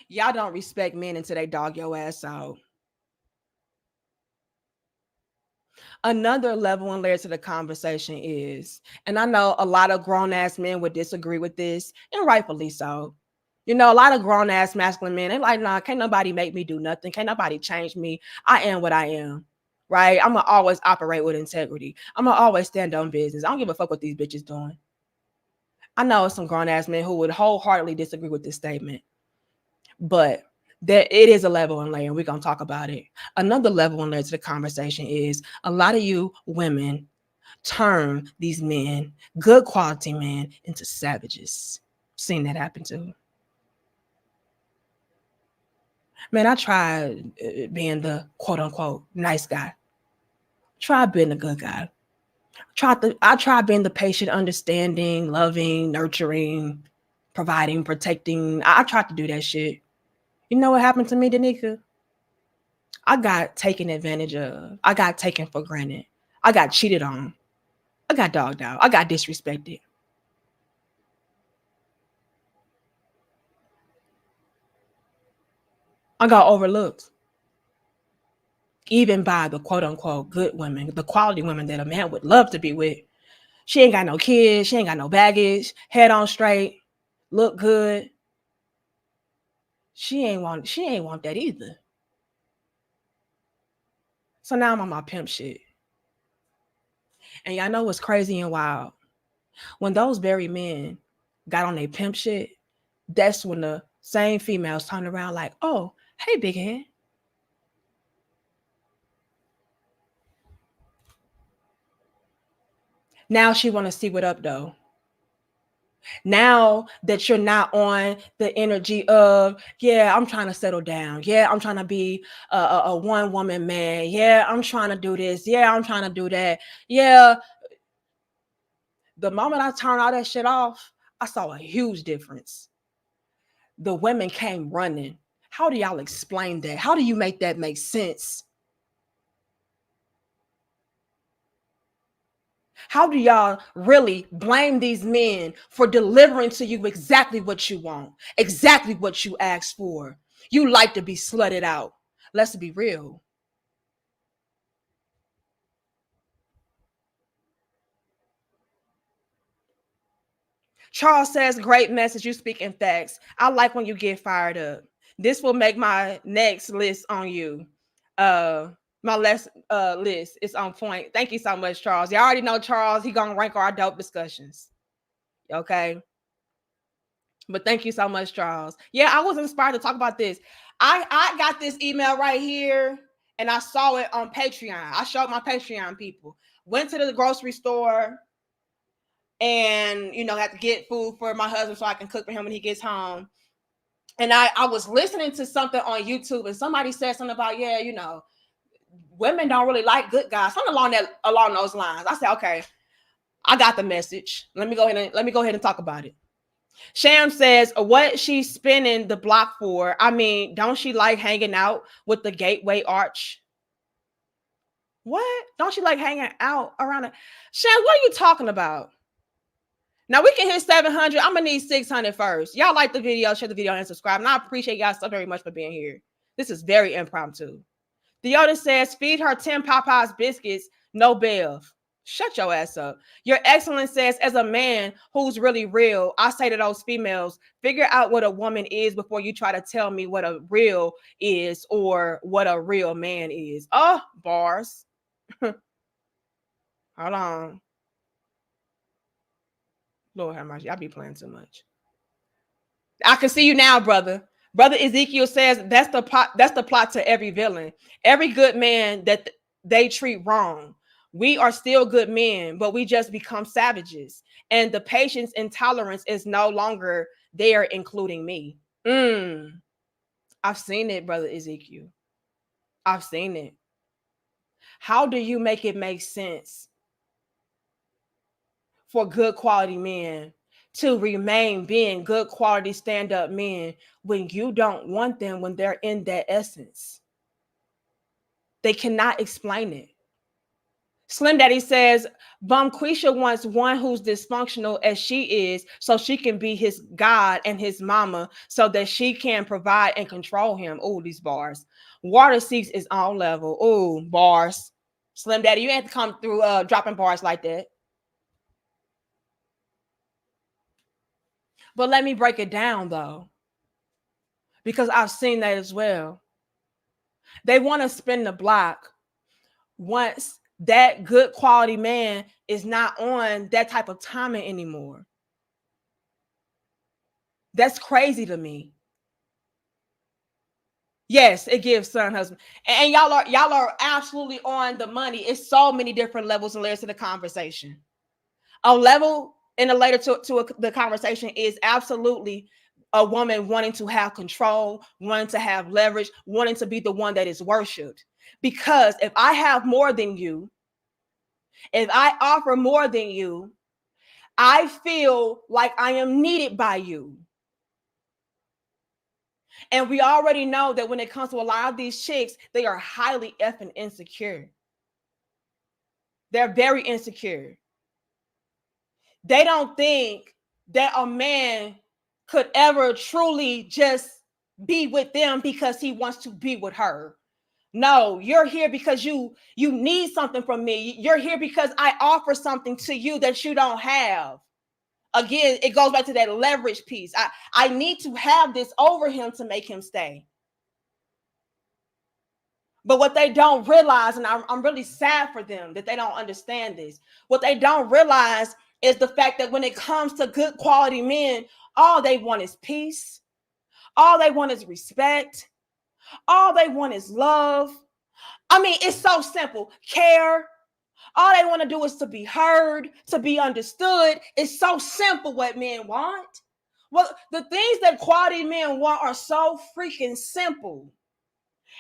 Y'all don't respect men until they dog your ass out. Another level and layer to the conversation is, and I know a lot of grown-ass men would disagree with this, and rightfully so. A lot of grown-ass masculine men, they're like, nah, can't nobody make me do nothing. Can't nobody change me. I am what I am, right? I'm going to always operate with integrity. I'm going to always stand on business. I don't give a fuck what these bitches doing. I know some grown-ass men who would wholeheartedly disagree with this statement, but it is a level and layer, and we're going to talk about it. Another level and layer to the conversation is a lot of you women turn these men, good quality men, into savages. Seen that happen too. Man, I tried being the quote unquote nice guy. Tried being the good guy. I tried being the patient, understanding, loving, nurturing, providing, protecting. I tried to do that shit. You know what happened to me, Danica? I got taken advantage of. I got taken for granted. I got cheated on. I got dogged out. I got disrespected. I got overlooked. Even by the quote unquote good women, the quality women that a man would love to be with. She ain't got no kids. She ain't got no baggage. Head on straight. Look good. She ain't want that either. So now I'm on my pimp shit. And y'all know what's crazy and wild? When those very men got on their pimp shit, that's when the same females turned around like, oh, hey, big head. Now she want to see what up though. Now that you're not on the energy of, yeah, I'm trying to settle down. Yeah, I'm trying to be a one woman man. Yeah, I'm trying to do this. Yeah, I'm trying to do that. Yeah. The moment I turned all that shit off, I saw a huge difference. The women came running. How do y'all explain that? How do you make that make sense? How do y'all really blame these men for delivering to you exactly what you want, exactly what you asked for? You like to be slutted out. Let's be real. Charles says, great message. You speak in facts. I like when you get fired up. This will make my next list on you. My list is on point. Thank you so much, Charles. You already know Charles. He gonna rank our dope discussions. Okay. But thank you so much, Charles. Yeah, I was inspired to talk about this. I got this email right here and I saw it on Patreon. I showed my Patreon people. Went to the grocery store. and have to get food for my husband so I can cook for him when he gets home. And I was listening to something on YouTube, and somebody said something about, women don't really like good guys, something along those lines. I said, okay, I got the message. Let me go ahead and talk about it. Sham says, what she's spinning the block for? I mean, don't she like hanging out with the Gateway Arch? What? Don't she like hanging out around it? Sham, what are you talking about? Now we can hit 700. I'm gonna need 600 first. Y'all like the video, share the video, and subscribe. And I appreciate y'all so very much for being here. This is very impromptu. Theoda says, feed her 10 Popeyes biscuits, no Bev. Shut your ass up. Your Excellence says, as a man who's really real, I say to those females, figure out what a woman is before you try to tell me what a real is or what a real man is. Oh, bars. Hold on. Lord have mercy. I be playing too much. I can see you now, brother. Brother Ezekiel says that's the plot to every villain. Every good man that they treat wrong. We are still good men, but we just become savages. And the patience and tolerance is no longer there, including me. I've seen it, brother Ezekiel. I've seen it. How do you make it make sense for good quality men to remain being good quality stand-up men when you don't want them when they're in that essence? They cannot explain it. Slim Daddy says, Bumquisha wants one who's dysfunctional as she is so she can be his God and his mama so that she can provide and control him. Oh, these bars. Water seeks its own level. Oh, bars. Slim Daddy, you ain't have to come through dropping bars like that. But let me break it down, though, because I've seen that as well. They want to spin the block once that good quality man is not on that type of timing anymore. That's crazy to me. Yes, it gives son husband, and y'all are absolutely on the money. It's so many different levels and layers to the conversation. A level in the later the conversation is absolutely a woman wanting to have control, wanting to have leverage, wanting to be the one that is worshipped. Because if I have more than you, if I offer more than you, I feel like I am needed by you. And we already know that when it comes to a lot of these chicks, they are highly effing insecure. They're very insecure. They don't think that a man could ever truly just be with them because he wants to be with her. No, you're here because you need something from me. You're here because I offer something to you that you don't have. Again, it goes back to that leverage piece. I need to have this over him to make him stay. But what they don't realize, and I'm really sad for them that they don't understand this. What they don't realize is the fact that when it comes to good quality men, all they want is peace. All they want is respect. All they want is love. I mean, it's so simple. Care. All they want to do is to be heard, to be understood. It's so simple what men want. Well, the things that quality men want are so freaking simple.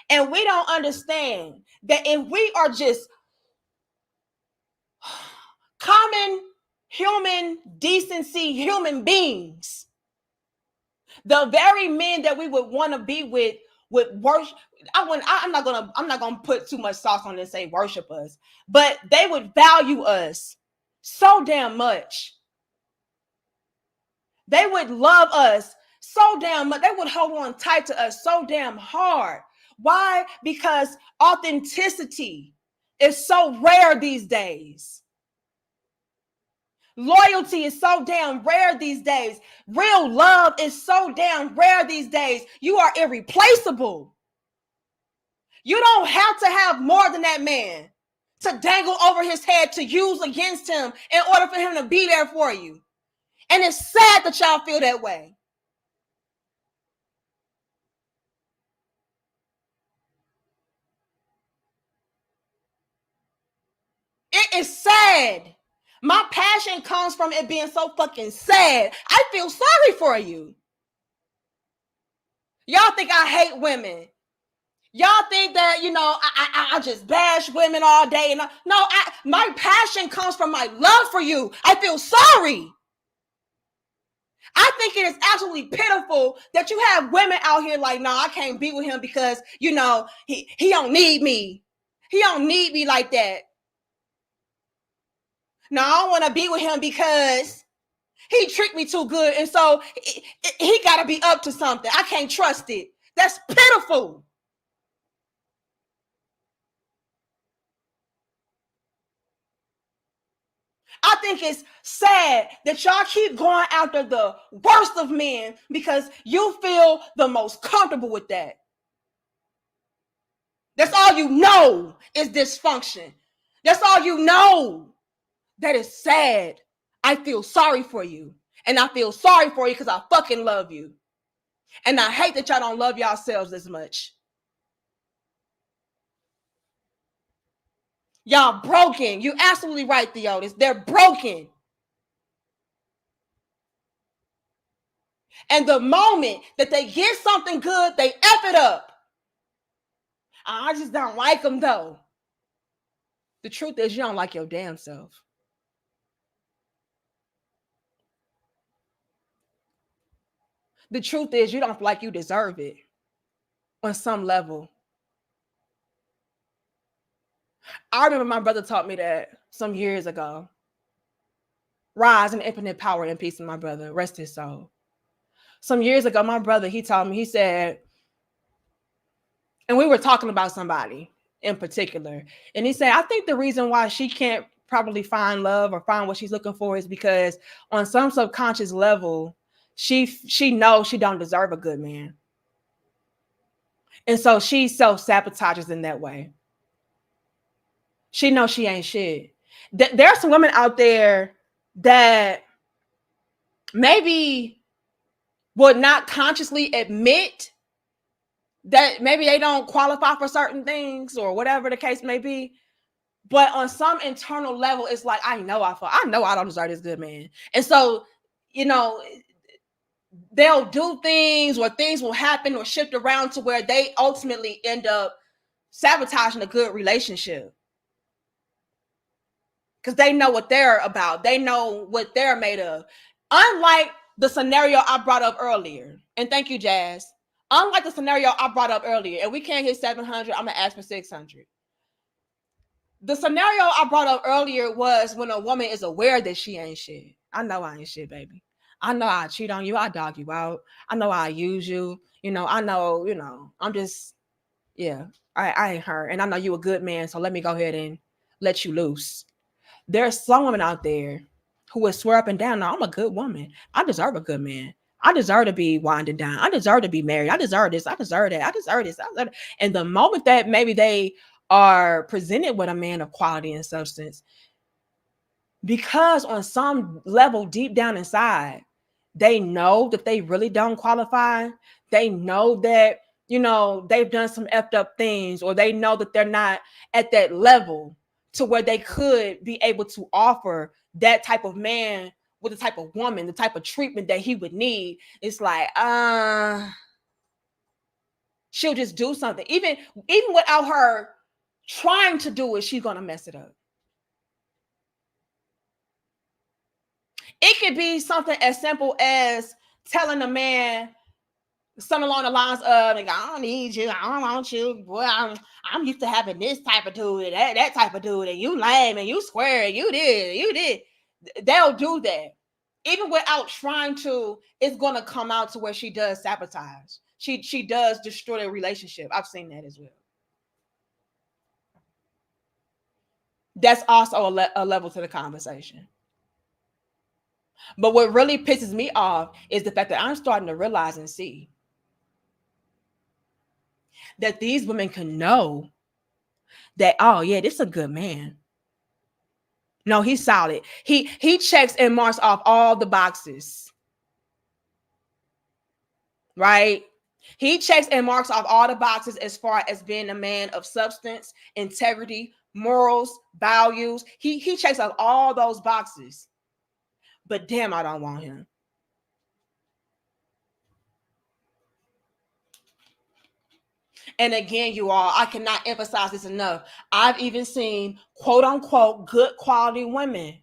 And we don't understand that if we are just common human decency human beings, the very men that we would want to be with would worship. I'm not gonna put too much sauce on it and say worship us, but they would value us so damn much. They would love us so damn much. They would hold on tight to us so damn hard. Why? Because authenticity is so rare these days. Loyalty is so damn rare these days. Real love is so damn rare these days. You are irreplaceable. You don't have to have more than that man to dangle over his head to use against him in order for him to be there for you. And it's sad that y'all feel that way. It is sad. My passion comes from it being so fucking sad. I feel sorry for you. Y'all think I hate women. Y'all think that, I just bash women all day. And my passion comes from my love for you. I feel sorry. I think it is absolutely pitiful that you have women out here like, no, I can't be with him because, he don't need me. He don't need me like that. No, I don't want to be with him because he treat me too good. And so he got to be up to something. I can't trust it. That's pitiful. I think it's sad that y'all keep going after the worst of men because you feel the most comfortable with that. That's all you know is dysfunction. That's all you know. That is sad. I feel sorry for you. And I feel sorry for you because I fucking love you. And I hate that y'all don't love yourselves as much. Y'all broken. You're absolutely right, Theotis. They're broken. And the moment that they get something good, they F it up. I just don't like them, though. The truth is, you don't like your damn self. The truth is, you don't feel like you deserve it on some level. I remember my brother taught me that some years ago. Rise in infinite power and peace, my brother. Rest his soul. Some years ago, my brother, he told me, he said, and we were talking about somebody in particular, and he said, I think the reason why she can't probably find love or find what she's looking for is because on some subconscious level, she knows she don't deserve a good man. And so she self-sabotages in that way. She knows she ain't shit. There are some women out there that maybe would not consciously admit that maybe they don't qualify for certain things or whatever the case may be. But on some internal level, it's like, I know I don't deserve this good man. And so, they'll do things or things will happen or shift around to where they ultimately end up sabotaging a good relationship. Because they know what they're about. They know what they're made of. Unlike the scenario I brought up earlier. And thank you, Jazz. Unlike the scenario I brought up earlier, and we can't hit 700, I'm going to ask for 600. The scenario I brought up earlier was when a woman is aware that she ain't shit. I know I ain't shit, baby. I know I cheat on you. I dog you out. I know I use you. I know, I'm just, yeah, I ain't her. And I know you a good man, so let me go ahead and let you loose. There's some women out there who would swear up and down, no, I'm a good woman. I deserve a good man. I deserve to be winding down. I deserve to be married. I deserve this. I deserve that. I deserve this. And the moment that maybe they are presented with a man of quality and substance, because on some level deep down inside, they know that they really don't qualify. They know that, they've done some effed up things, or they know that they're not at that level to where they could be able to offer that type of man with the type of woman, the type of treatment that he would need. It's like, she'll just do something. Even without her trying to do it, she's going to mess it up. It could be something as simple as telling a man something along the lines of, like, I don't need you, I don't want you, boy, I'm used to having this type of dude, that type of dude, and you lame, and you square, and you did. They'll do that. Even without trying to, it's going to come out to where she does sabotage. She does destroy the relationship. I've seen that as well. That's also a level to the conversation. But what really pisses me off is the fact that I'm starting to realize and see that these women can know that, oh yeah, this is a good man. No, he's solid. He checks and marks off all the boxes. Right? He checks and marks off all the boxes as far as being a man of substance, integrity, morals, values. He checks off all those boxes. But damn, I don't want him. And again, you all, I cannot emphasize this enough. I've even seen quote unquote good quality women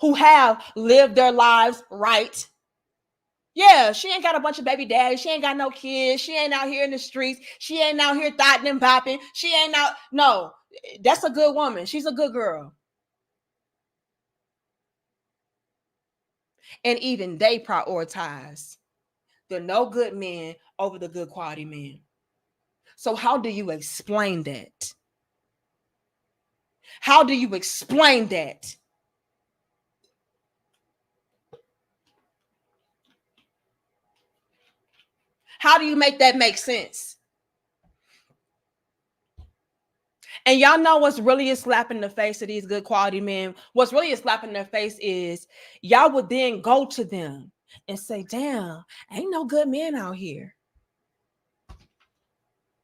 who have lived their lives right. Yeah, she ain't got a bunch of baby daddies. She ain't got no kids. She ain't out here in the streets. She ain't out here thotting and bopping. She ain't out. No, that's a good woman. She's a good girl. And even they prioritize the no good men over the good quality men. So how do you explain that? How do you explain that? How do you make that make sense? And y'all know what's really a slap in the face of these good quality men? What's really a slap in their face is y'all would then go to them and say, damn, ain't no good men out here.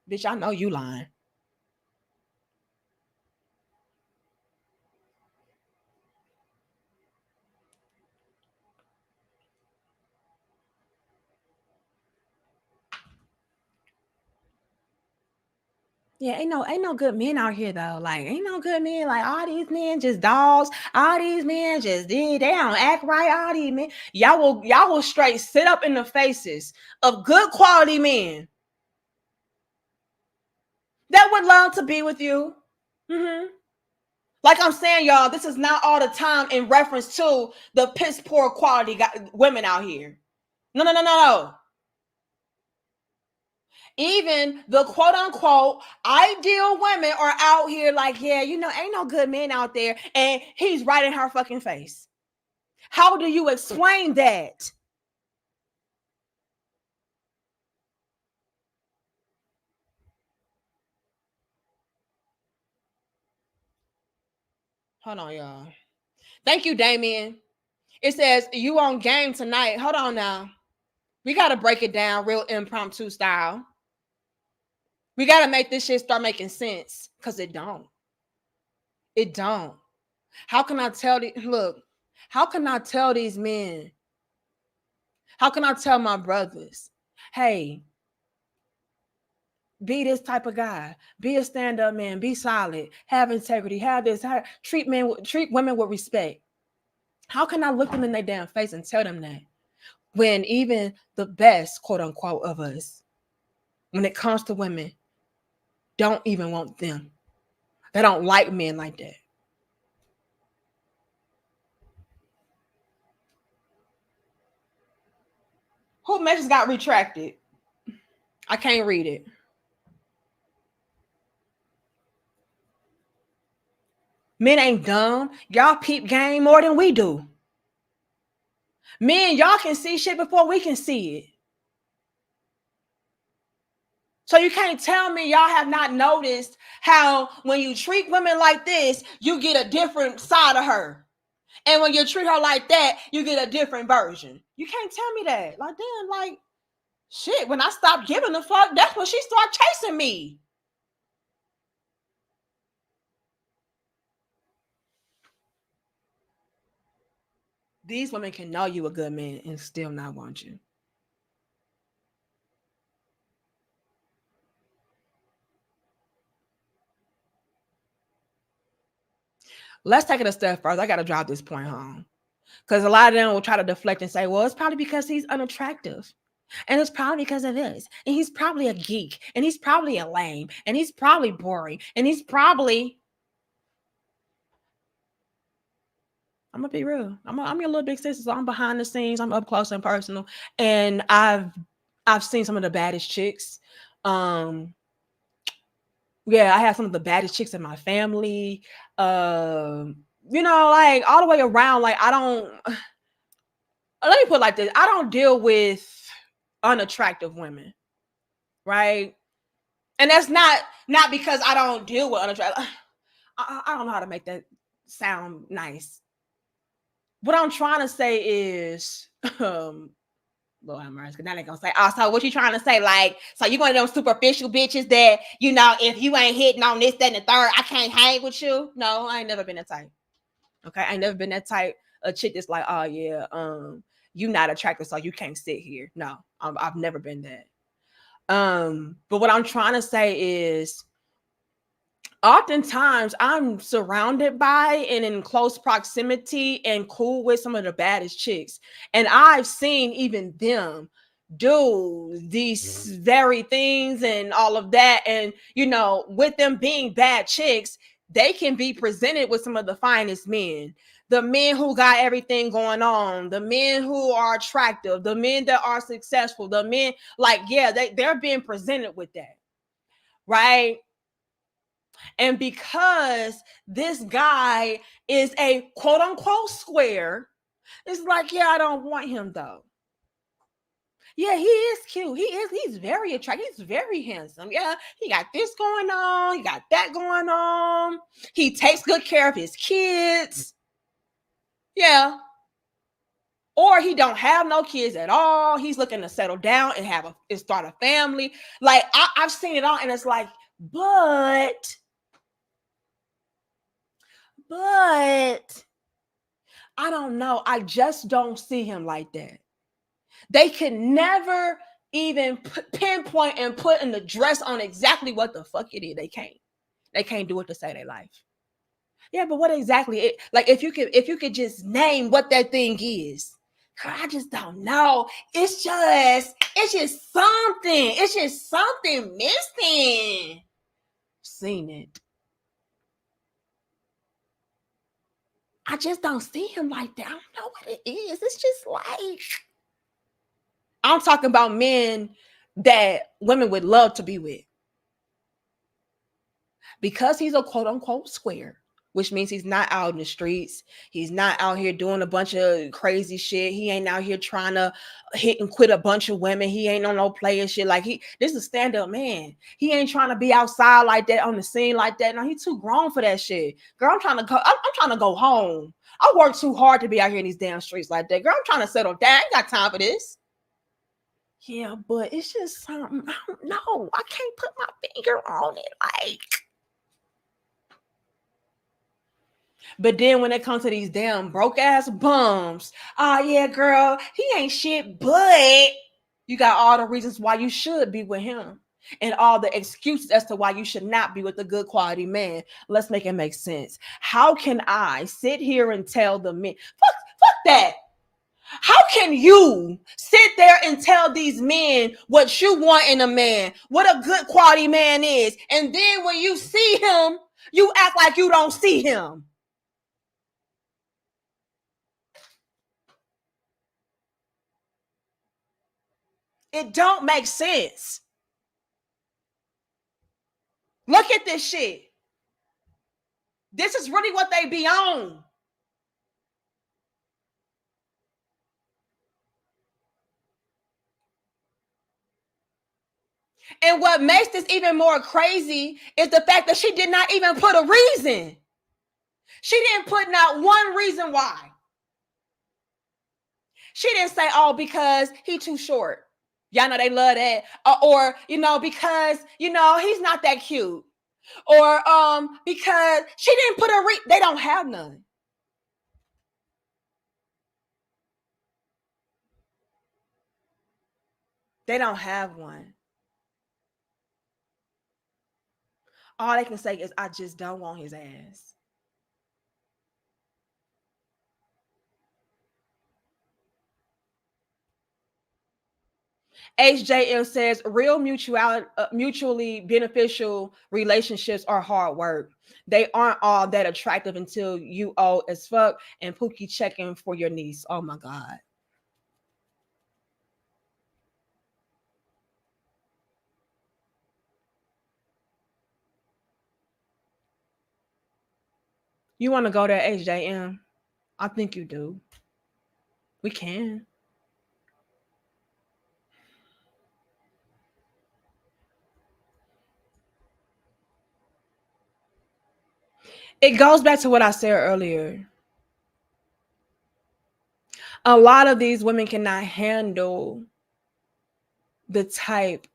Bitch, I know you lying. Yeah, ain't no good men out here though. Like, ain't no good men. Like, all these men just dogs. All these men just they don't act right. All these men, y'all will straight sit up in the faces of good quality men that would love to be with you. Mm-hmm. Like I'm saying, y'all, this is not all the time in reference to the piss poor quality women out here. No, no, no, no, no. Even the quote unquote ideal women are out here like, yeah, you know, ain't no good men out there. And he's right in her fucking face. How do you explain that? Hold on, y'all. Thank you, Damien. It says you on game tonight. Hold on now. We got to break it down real impromptu style. We got to make this shit start making sense because it don't. It don't. How can I tell look, how can I tell these men? How can I tell my brothers, hey, be this type of guy, be a stand-up man, be solid, have integrity, have this, treat women with respect. How can I look them in their damn face and tell them that when even the best, quote unquote, of us, when it comes to women, don't even want them. They don't like men like that. Who message got retracted? I can't read it. Men ain't dumb. Y'all peep game more than we do. Men, y'all can see shit before we can see it. So you can't tell me y'all have not noticed how when you treat women like this, you get a different side of her. And when you treat her like that, you get a different version. You can't tell me that. Like, damn, like, shit, when I stopped giving a fuck, that's when she started chasing me. These women can know you a good man and still not want you. Let's take it a step further. I got to drive this point home. Because a lot of them will try to deflect and say, well, it's probably because he's unattractive. And it's probably because of this. And he's probably a geek. And he's probably a lame. And he's probably boring. And he's probably. I'm gonna be real. I'm your little big sister, so I'm behind the scenes. I'm up close and personal. And I've seen some of the baddest chicks. Yeah, I have some of the baddest chicks in my family. You know, like all the way around. Like I don't. Let me put it like this: I don't deal with unattractive women, right? And that's not because I don't deal with unattractive. I don't know how to make that sound nice. What I'm trying to say is, Lord have mercy. Now they gonna say, oh, so what you trying to say? Like, so you one of them superficial bitches that, you know, if you ain't hitting on this, that, and the third, I can't hang with you. No, I ain't never been that type. Okay, I ain't never been that type of chick that's like, oh yeah, you not attractive, so you can't sit here. No, I've never been that. But what I'm trying to say is, oftentimes I'm surrounded by and in close proximity and cool with some of the baddest chicks. And I've seen even them do these very things and all of that. And, you know, with them being bad chicks, they can be presented with some of the finest men. The men who got everything going on, the men who are attractive, the men that are successful, the men, like, yeah, they're being presented with that. Right. And because this guy is a quote unquote square, it's like, yeah, I don't want him though. Yeah, he is cute. He's very attractive. He's very handsome. Yeah, he got this going on. He got that going on. He takes good care of his kids. Yeah. Or he don't have no kids at all. He's looking to settle down and start a family. Like I've seen it all, and it's like, but I don't know. I just don't see him like that. They can never even pinpoint and put an address on exactly what the fuck it is. They can't. They can't do it to save their life. Yeah, but what exactly? Like if you could just name what that thing is. I just don't know. It's just something. It's just something missing. Seen it. I just don't see him like that. I don't know what it is. It's just like, I'm talking about men that women would love to be with. Because he's a quote unquote square, which means he's not out in the streets. He's not out here doing a bunch of crazy shit. He ain't out here trying to hit and quit a bunch of women. He ain't on no player shit. Like this is a stand-up man. He ain't trying to be outside like that, on the scene like that. No, he's too grown for that shit. Girl, I'm trying to go home. I work too hard to be out here in these damn streets like that. Girl, I'm trying to settle down. I ain't got time for this. Yeah, but it's just something. I don't know. I can't put my finger on it. Like, but then when it comes to these damn broke ass bums, oh yeah, girl, he ain't shit, but you got all the reasons why you should be with him and all the excuses as to why you should not be with a good quality man. Let's make it make sense. How can I sit here and tell the men, fuck that? How can you sit there and tell these men what you want in a man, what a good quality man is, and then when you see him, you act like you don't see him? It don't make sense. Look at this shit. This is really what they be on. And what makes this even more crazy is the fact that she did not even put a reason. She didn't put not one reason why. She didn't say, oh, because he too short. Y'all know they love that. Or you know, because, you know, he's not that cute. Or because she didn't put a they don't have none. They don't have one. All they can say is, I just don't want his ass. HJM says real mutually beneficial relationships are hard work. They aren't all that attractive until you owe as fuck and Pookie checking for your niece. Oh my God. You want to go there, HJM? I think you do. We can. It goes back to what I said earlier. A lot of these women cannot handle the type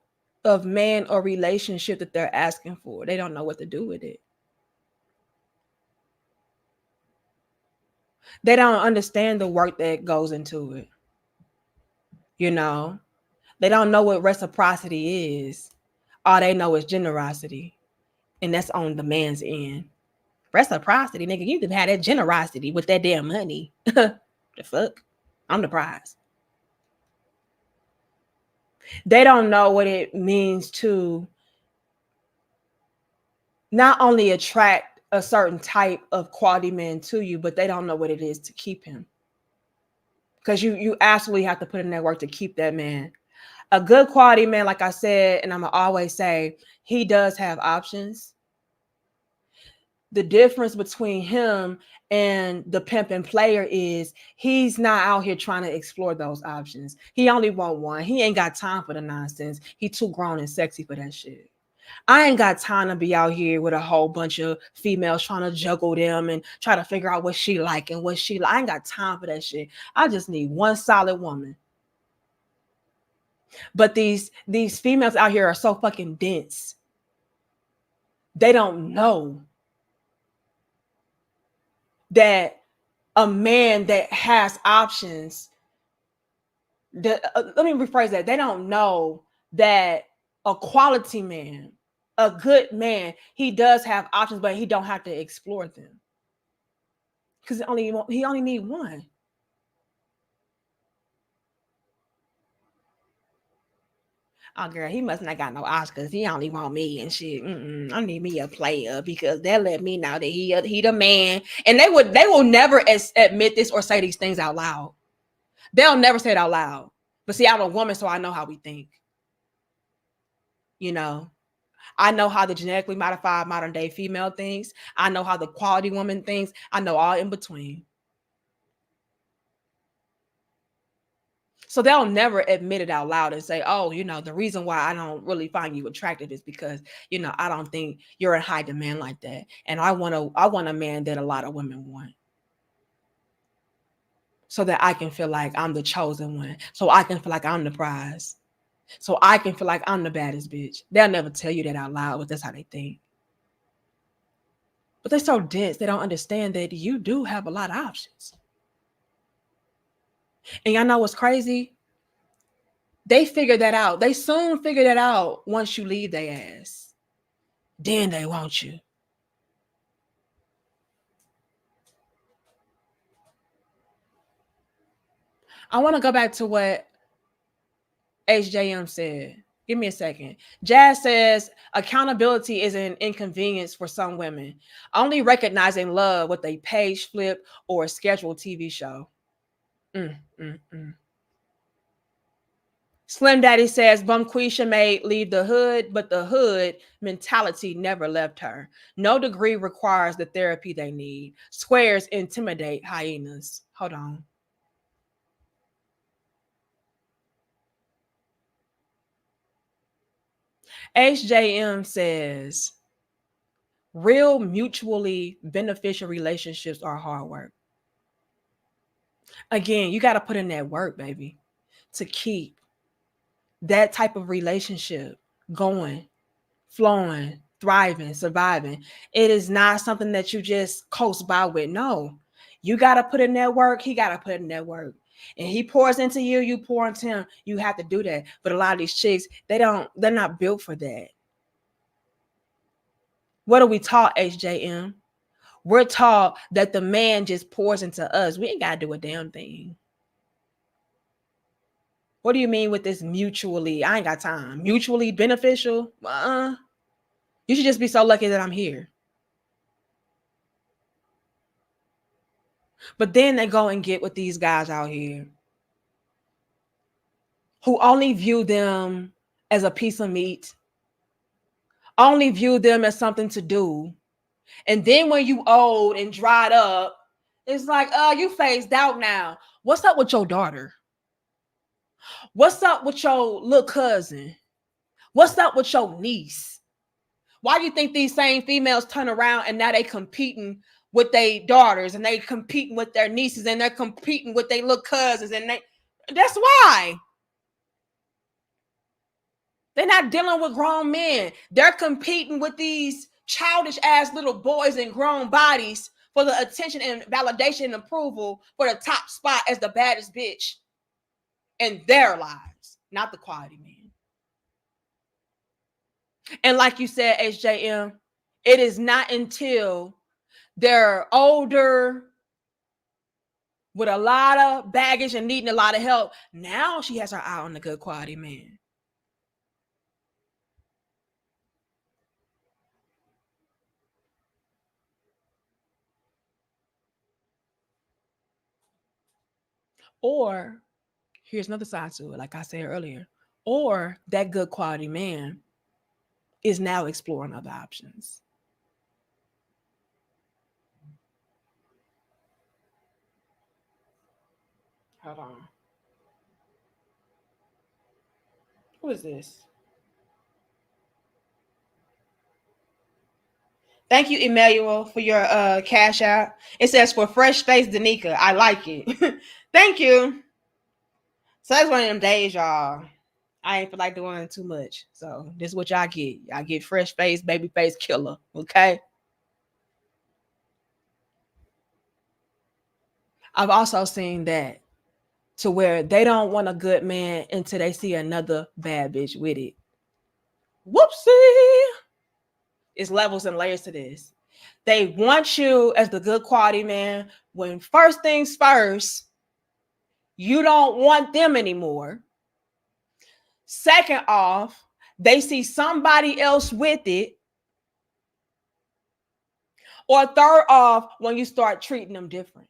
of man or relationship that they're asking for. They don't know what to do with it. They don't understand the work that goes into it. You know, they don't know what reciprocity is. All they know is generosity. And that's on the man's end. Reciprocity, nigga, you have had that generosity with that damn money. The fuck? I'm the prize. They don't know what it means to not only attract a certain type of quality man to you, but they don't know what it is to keep him. Because you absolutely have to put in that work to keep that man. A good quality man, like I said, and I'm gonna always say, he does have options. The difference between him and the pimping player is he's not out here trying to explore those options. He only want one. He ain't got time for the nonsense. He too grown and sexy for that shit. I ain't got time to be out here with a whole bunch of females trying to juggle them and try to figure out what she like and what she like. I ain't got time for that shit. I just need one solid woman. But these females out here are so fucking dense. They don't know that a man that has options, let me rephrase that. They don't know that a quality man, a good man, he does have options, but he don't have to explore them. Because he only need one. Oh girl, he must not got no Oscars. He only want me and shit. I need me a player because they'll let me know that he the man. And they will never admit this or say these things out loud. They'll never say it out loud. But see, I'm a woman, so I know how we think. You know, I know how the genetically modified modern day female thinks. I know how the quality woman thinks. I know all in between. So they'll never admit it out loud and say, oh, the reason why I don't really find you attractive is because, I don't think you're in high demand like that. And I want a man that a lot of women want. So that I can feel like I'm the chosen one. So I can feel like I'm the prize. So I can feel like I'm the baddest bitch. They'll never tell you that out loud, but that's how they think. But they're so dense, they don't understand that you do have a lot of options. And y'all know what's crazy? They figure that out. They soon figure that out once you leave their ass. Then they want you. I want to go back to what HJM said. Give me a second. Jazz says accountability is an inconvenience for some women. Only recognizing love with a page flip or a scheduled TV show. Slim Daddy says Bumquisha may leave the hood, but the hood mentality never left her. No degree requires the therapy they need. Squares intimidate hyenas. Hold on. HJM says real mutually beneficial relationships are hard work. Again, you got to put in that work, baby, to keep that type of relationship going, flowing, thriving, surviving. It is not something that you just coast by with. No, you got to put in that work. He got to put in that work. And he pours into you, you pour into him. You have to do that. But a lot of these chicks, they're not built for that. What are we taught, HJM? We're taught that the man just pours into us. We ain't got to do a damn thing. What do you mean with this mutually? I ain't got time. Mutually beneficial? You should just be so lucky that I'm here. But then they go and get with these guys out here who only view them as a piece of meat, only view them as something to do. And then when you old and dried up, it's like, you phased out now. What's up with your daughter? What's up with your little cousin? What's up with your niece? Why do you think these same females turn around and now they competing with their daughters and they competing with their nieces and they're competing with their little cousins that's why. They're not dealing with grown men. They're competing with these childish ass little boys in grown bodies for the attention and validation and approval for the top spot as the baddest bitch in their lives, not the quality man. And like you said, HJM, it is not until they're older with a lot of baggage and needing a lot of help. Now she has her eye on the good quality man. Or here's another side to it, like I said earlier. Or that good quality man is now exploring other options. Hold on. Who is this? Thank you, Emmanuel, for your cash out. It says for fresh face Danica. I like it. Thank you. So that's one of them days, y'all. I ain't feel like doing too much. So this is what y'all get. Y'all get fresh face, baby face killer. Okay. I've also seen that to where they don't want a good man until they see another bad bitch with it. Whoopsie. It's levels and layers to this. They want you as the good quality man when first things first, you don't want them anymore. Second off, they see somebody else with it. Or third off, when you start treating them different.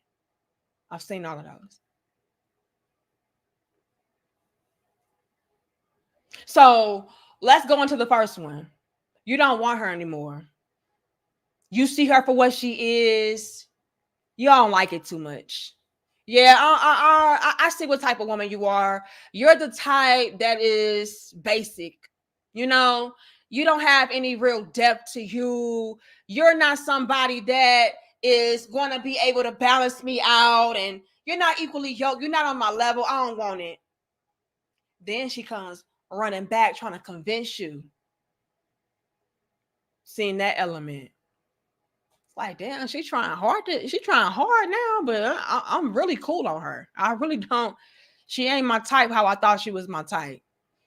I've seen all of those. So let's go into the first one. You don't want her anymore. You see her for what she is. You don't like it too much. Yeah, I see what type of woman you are. You're the type that is basic. You know, you don't have any real depth to you. You're not somebody that is going to be able to balance me out, and you're not equally yoked. You're not on my level. I don't want it. Then she comes running back trying to convince you. Seeing that element. It's like, damn, she's trying hard now, but I'm really cool on her. I really don't. She ain't my type how I thought she was my type.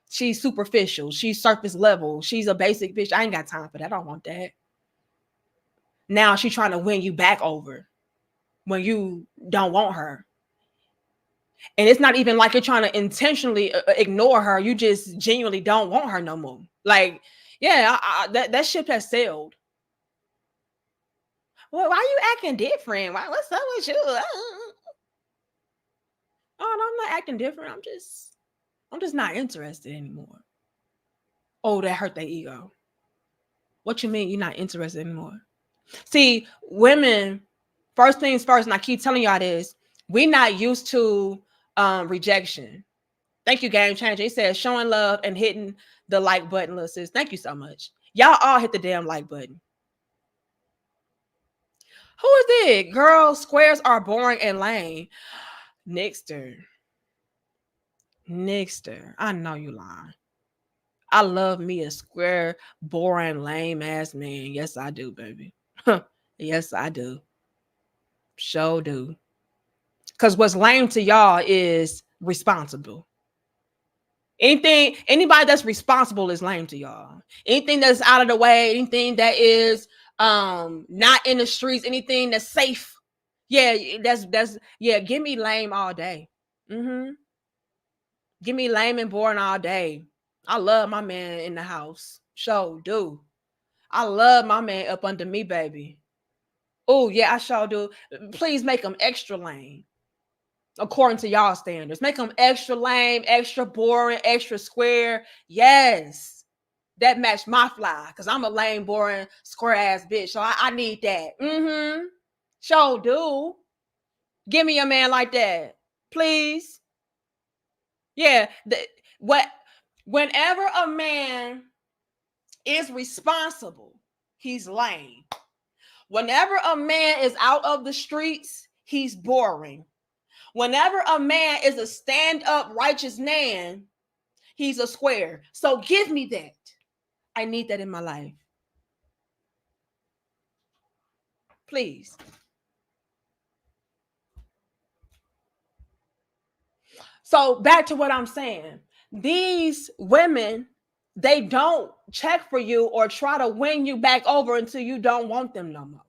She's superficial. She's surface level. She's a basic bitch. I ain't got time for that. I don't want that. Now she's trying to win you back over when you don't want her. And it's not even like you're trying to intentionally ignore her. You just genuinely don't want her no more. Like, yeah, that ship has sailed. Well, why are you acting different? What's up with you? Oh, no, I'm not acting different. I'm just not interested anymore. Oh, that hurt their ego. What you mean you're not interested anymore? See, women, first things first, and I keep telling y'all this, we not used to rejection. Thank you, Game Changer. He says showing love and hitting the like button, little sis. Thank you so much. Y'all all hit the damn like button. Who is it? Girl, squares are boring and lame. Nixter. I know you lying. I love me a square, boring, lame ass man. Yes, I do, baby. Yes, I do. Sure do. Because what's lame to y'all is responsible. Anybody that's responsible is lame to y'all. Anything that's out of the way, anything that is not in the streets, anything that's safe. Yeah, that's yeah, give me lame all day. Mm-hmm. Give me lame and boring all day. I love my man in the house. Sure do. I love my man up under me, baby. Oh, yeah, I sure do. Please make him extra lame. According to y'all standards. Make them extra lame, extra boring, extra square. Yes. That match my fly. Because I'm a lame, boring, square ass bitch. So I need that. Mm-hmm. Sure do. Give me a man like that. Please. Yeah. Whenever a man is responsible, he's lame. Whenever a man is out of the streets, he's boring. Whenever a man is a stand-up righteous man, He's a square. So give me that. I need that in my life. Please. So back to what I'm saying. These women, they don't check for you or try to win you back over until you don't want them no more.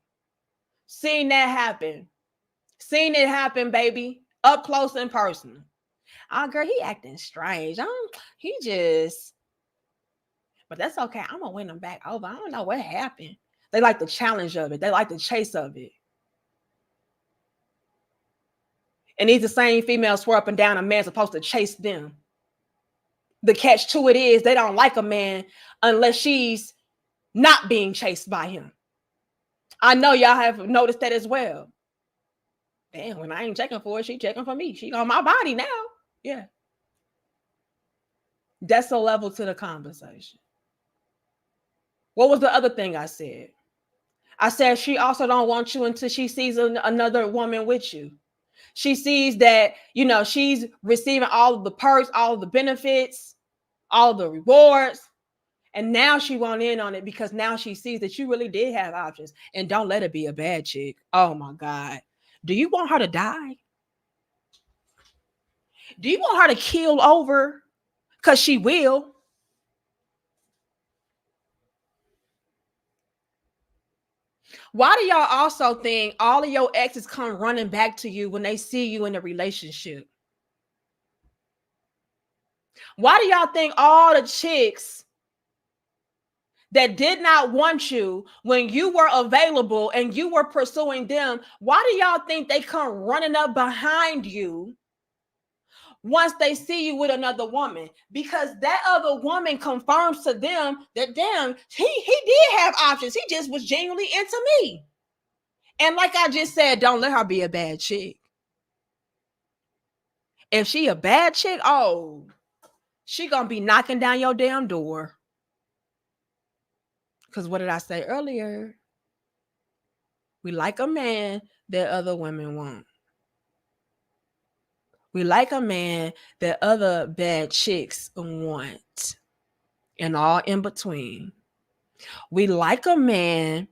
Seen that happen. Seen it happen, baby. Up close and personal. Oh, girl, he acting strange. He just, but that's okay. I'm gonna win him back over. I don't know what happened. They like the challenge of it. They like the chase of it. And these the same females swear up and down a man's supposed to chase them. The catch to it is they don't like a man unless she's not being chased by him. I know y'all have noticed that as well. Damn, when I ain't checking for her, she checking for me. She on my body now. Yeah. That's a level to the conversation. What was the other thing I said? I said she also don't want you until she sees another woman with you. She sees that, she's receiving all of the perks, all of the benefits, all of the rewards. And now she won't in on it because now she sees that you really did have options. And don't let her be a bad chick. Oh my God. Do you want her to die? Do you want her to keel over? Because she will. Why do y'all also think all of your exes come running back to you when they see you in a relationship? Why do y'all think all the chicks that did not want you when you were available and you were pursuing them, why do y'all think they come running up behind you once they see you with another woman? Because that other woman confirms to them that, damn, he did have options. He just was genuinely into me. And like I just said, don't let her be a bad chick. If she a bad chick, oh, she gonna be knocking down your damn door. Because what did I say earlier? We like a man that other women want. We like a man that other bad chicks want. And all in between. We like a man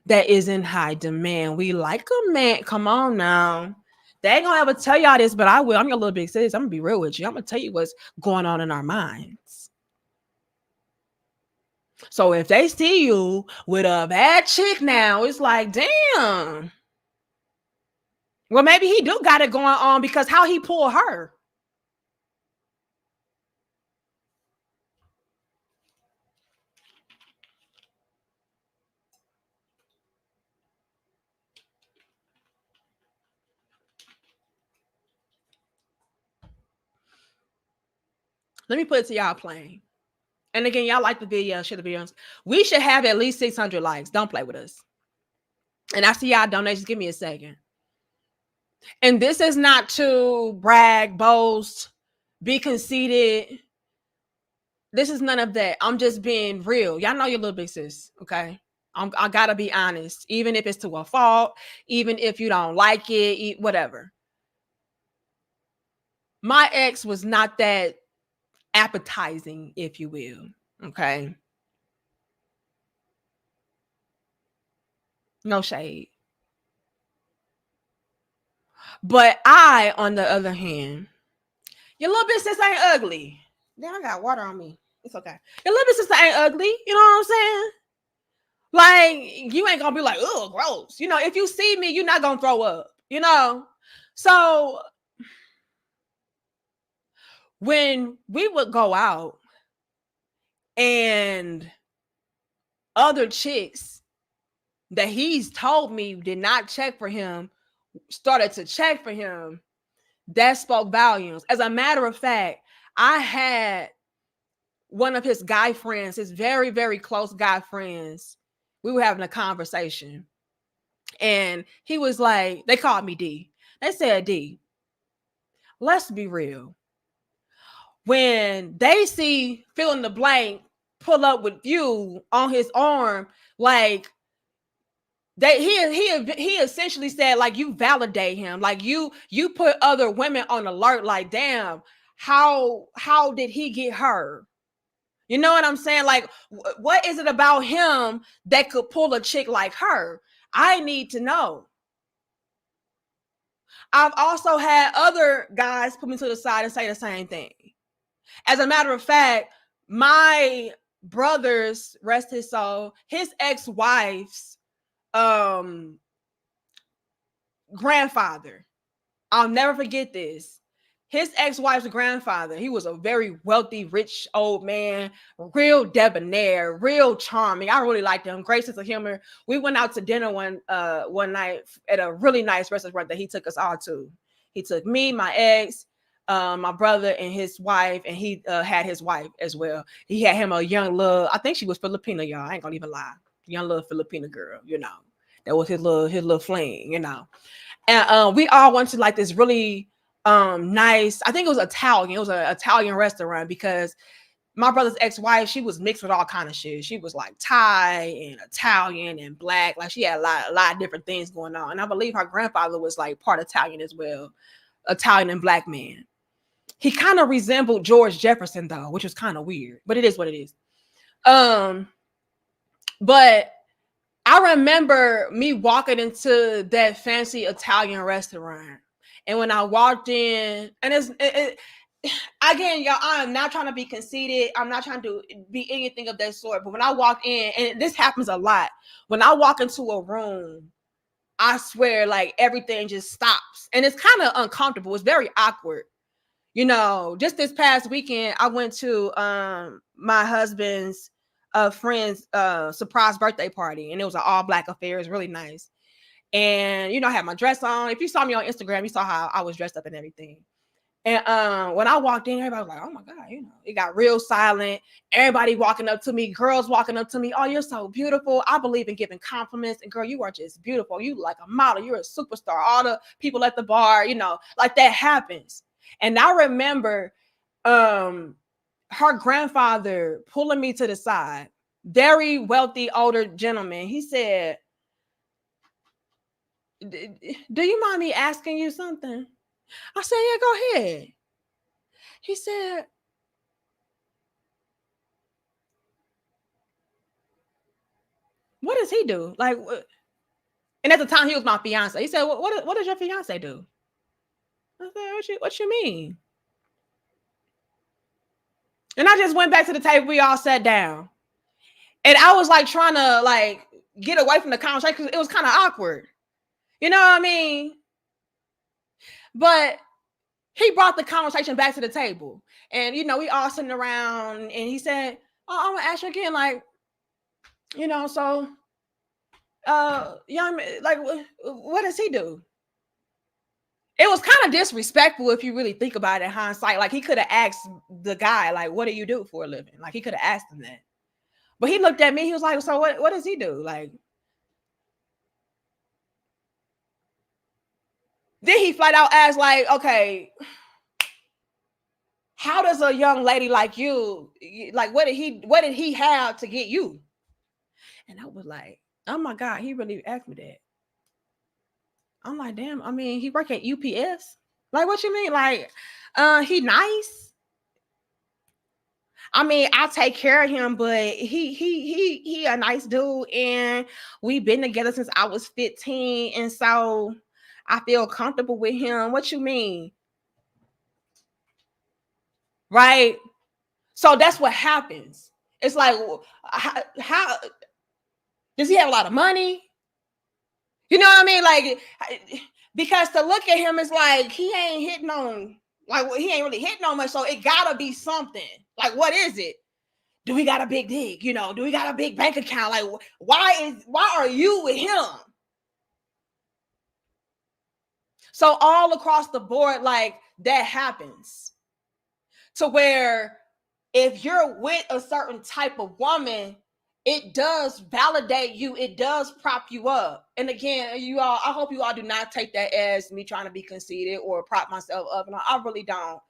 that is in high demand. We like a man. Come on now. They ain't gonna ever tell y'all this, but I will. I'm your little big sis. I'm gonna be real with you. I'm gonna tell you what's going on in our minds. So if they see you with a bad chick now, it's like, damn. Well, maybe he do got it going on because how he pull her. Let me put it to y'all plain. And again, y'all like the video, share the videos. We should have at least 600 likes. Don't play with us. And I see y'all donations. Give me a second. And this is not to brag, boast, be conceited. This is none of that. I'm just being real. Y'all know your little big sis, okay? I gotta be honest, even if it's to a fault, even if you don't like it, whatever. My ex was not that appetizing, if you will, okay? No shade. But I, on the other hand, your little bit sis ain't ugly. Damn, I got water on me. It's okay. Your little bit sister ain't ugly. You know what I'm saying? Like, you ain't gonna be like, oh, gross. If you see me, you're not gonna throw up, So when we would go out and other chicks that he's told me did not check for him started to check for him, that spoke volumes. As a matter of fact, I had one of his guy friends, his very, very close guy friends, we were having a conversation. And he was like, they called me D. They said, D, let's be real. When they see fill in the blank pull up with you on his arm, like he essentially said, like, you validate him, like you put other women on alert, like, damn, how did he get her? You know what I'm saying? Like, what is it about him that could pull a chick like her? I need to know. I've also had other guys put me to the side and say the same thing. As a matter of fact, my brother's, rest his soul, his ex-wife's grandfather, I'll never forget this. His ex-wife's grandfather, he was a very wealthy, rich old man, real debonair, real charming. I really liked him. Great sense of humor. We went out to dinner one night at a really nice restaurant that he took us all to. He took me, my ex, my brother, and his wife, and he had his wife as well. He had him a young little, I think she was Filipino, y'all. I ain't gonna even lie. Young little Filipino girl, you know. That was his little fling, you know. And we all went to like this really nice, I think it was Italian. It was an Italian restaurant because my brother's ex-wife, she was mixed with all kind of shit. She was like Thai and Italian and black. Like she had a lot of different things going on. And I believe her grandfather was like part Italian as well. Italian and black man. He kind of resembled George Jefferson though, which was kind of weird, but it is what it is. But I remember me walking into that fancy Italian restaurant. And when I walked in, and again, y'all, I'm not trying to be conceited. I'm not trying to be anything of that sort. But when I walk in, and this happens a lot, when I walk into a room, I swear, like everything just stops. And it's kind of uncomfortable. It's very awkward. You know, just this past weekend, I went to my husband's friend's surprise birthday party, and it was an all-black affair. It was really nice. And, you know, I had my dress on. If you saw me on Instagram, you saw how I was dressed up and everything. And when I walked in, everybody was like, oh my God, you know, it got real silent. Everybody walking up to me, girls walking up to me. Oh, you're so beautiful. I believe in giving compliments. And girl, you are just beautiful. You like a model. You're a superstar. All the people at the bar, you know, like that happens. And I remember her grandfather pulling me to the side, very wealthy older gentleman. He said, do you mind me asking you something? I said, yeah, go ahead. He said, what does he do? Like, and at the time he was my fiance. He said, what does your fiance do? I said, what you mean? And I just went back to the table. We all sat down. And I was like trying to like get away from the conversation because it was kind of awkward. You know what I mean? But he brought the conversation back to the table. And, you know, we all sitting around and he said, oh, I'm going to ask you again, like, you know, so, young, like, what does he do? It was kind of disrespectful if you really think about it in hindsight. Like, he could have asked the guy, like, what do you do for a living? Like, he could have asked him that. But he looked at me. He was like, so what does he do? Like, then he flat out asked, like, okay, how does a young lady like you, like, what did he have to get you? And I was like, oh my God, he really asked me that. I'm like, damn, I mean, he work at UPS. Like, what you mean? Like, he nice. I mean, I take care of him, but he a nice dude, and we've been together since I was 15, and so I feel comfortable with him. What you mean? Right? So that's what happens. It's like, how does he have a lot of money? You know what I mean? Like, because to look at him is like he ain't hitting on, like, he ain't really hitting on much. So it gotta be something. Like, what is it? Do we got a big dig? You know, do we got a big bank account? Like, why are you with him? So all across the board, like, that happens. To where if you're with a certain type of woman, it does validate you. It does prop you up. And again, you all, I hope you all do not take that as me trying to be conceited or prop myself up. And I really don't.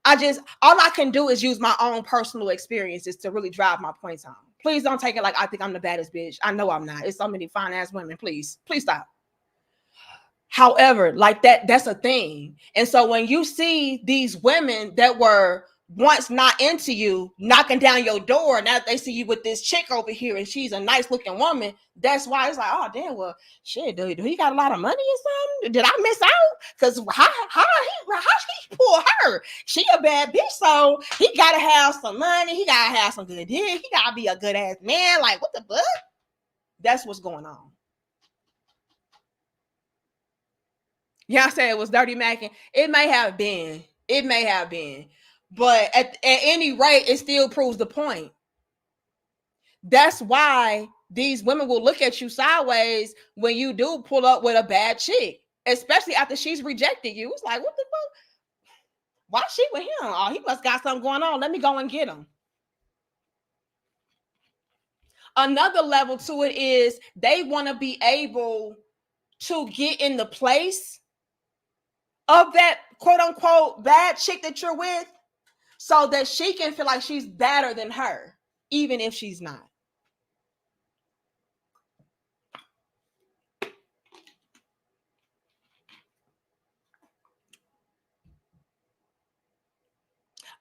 All I can do is use my own personal experiences to really drive my points home. Please don't take it like I think I'm the baddest bitch. I know I'm not. It's so many fine ass women. Please stop. However, like that's a thing. And so when you see these women that were once not into you knocking down your door, now that they see you with this chick over here and she's a nice looking woman, that's why it's like, oh damn, well shit, do he got a lot of money or something? Did I miss out? Because how he pull her? She a bad bitch, so he gotta have some money, he gotta have some good dick, he gotta be a good ass man. Like, what the fuck? That's what's going on. Yeah, I said it was dirty macking. It may have been. It may have been. But at any rate, it still proves the point. That's why these women will look at you sideways when you do pull up with a bad chick, especially after she's rejected you. It's like, what the fuck? Why she with him? Oh, he must got something going on. Let me go and get him. Another level to it is they want to be able to get in the place of that quote unquote bad chick that you're with, so that she can feel like she's better than her, even if she's not.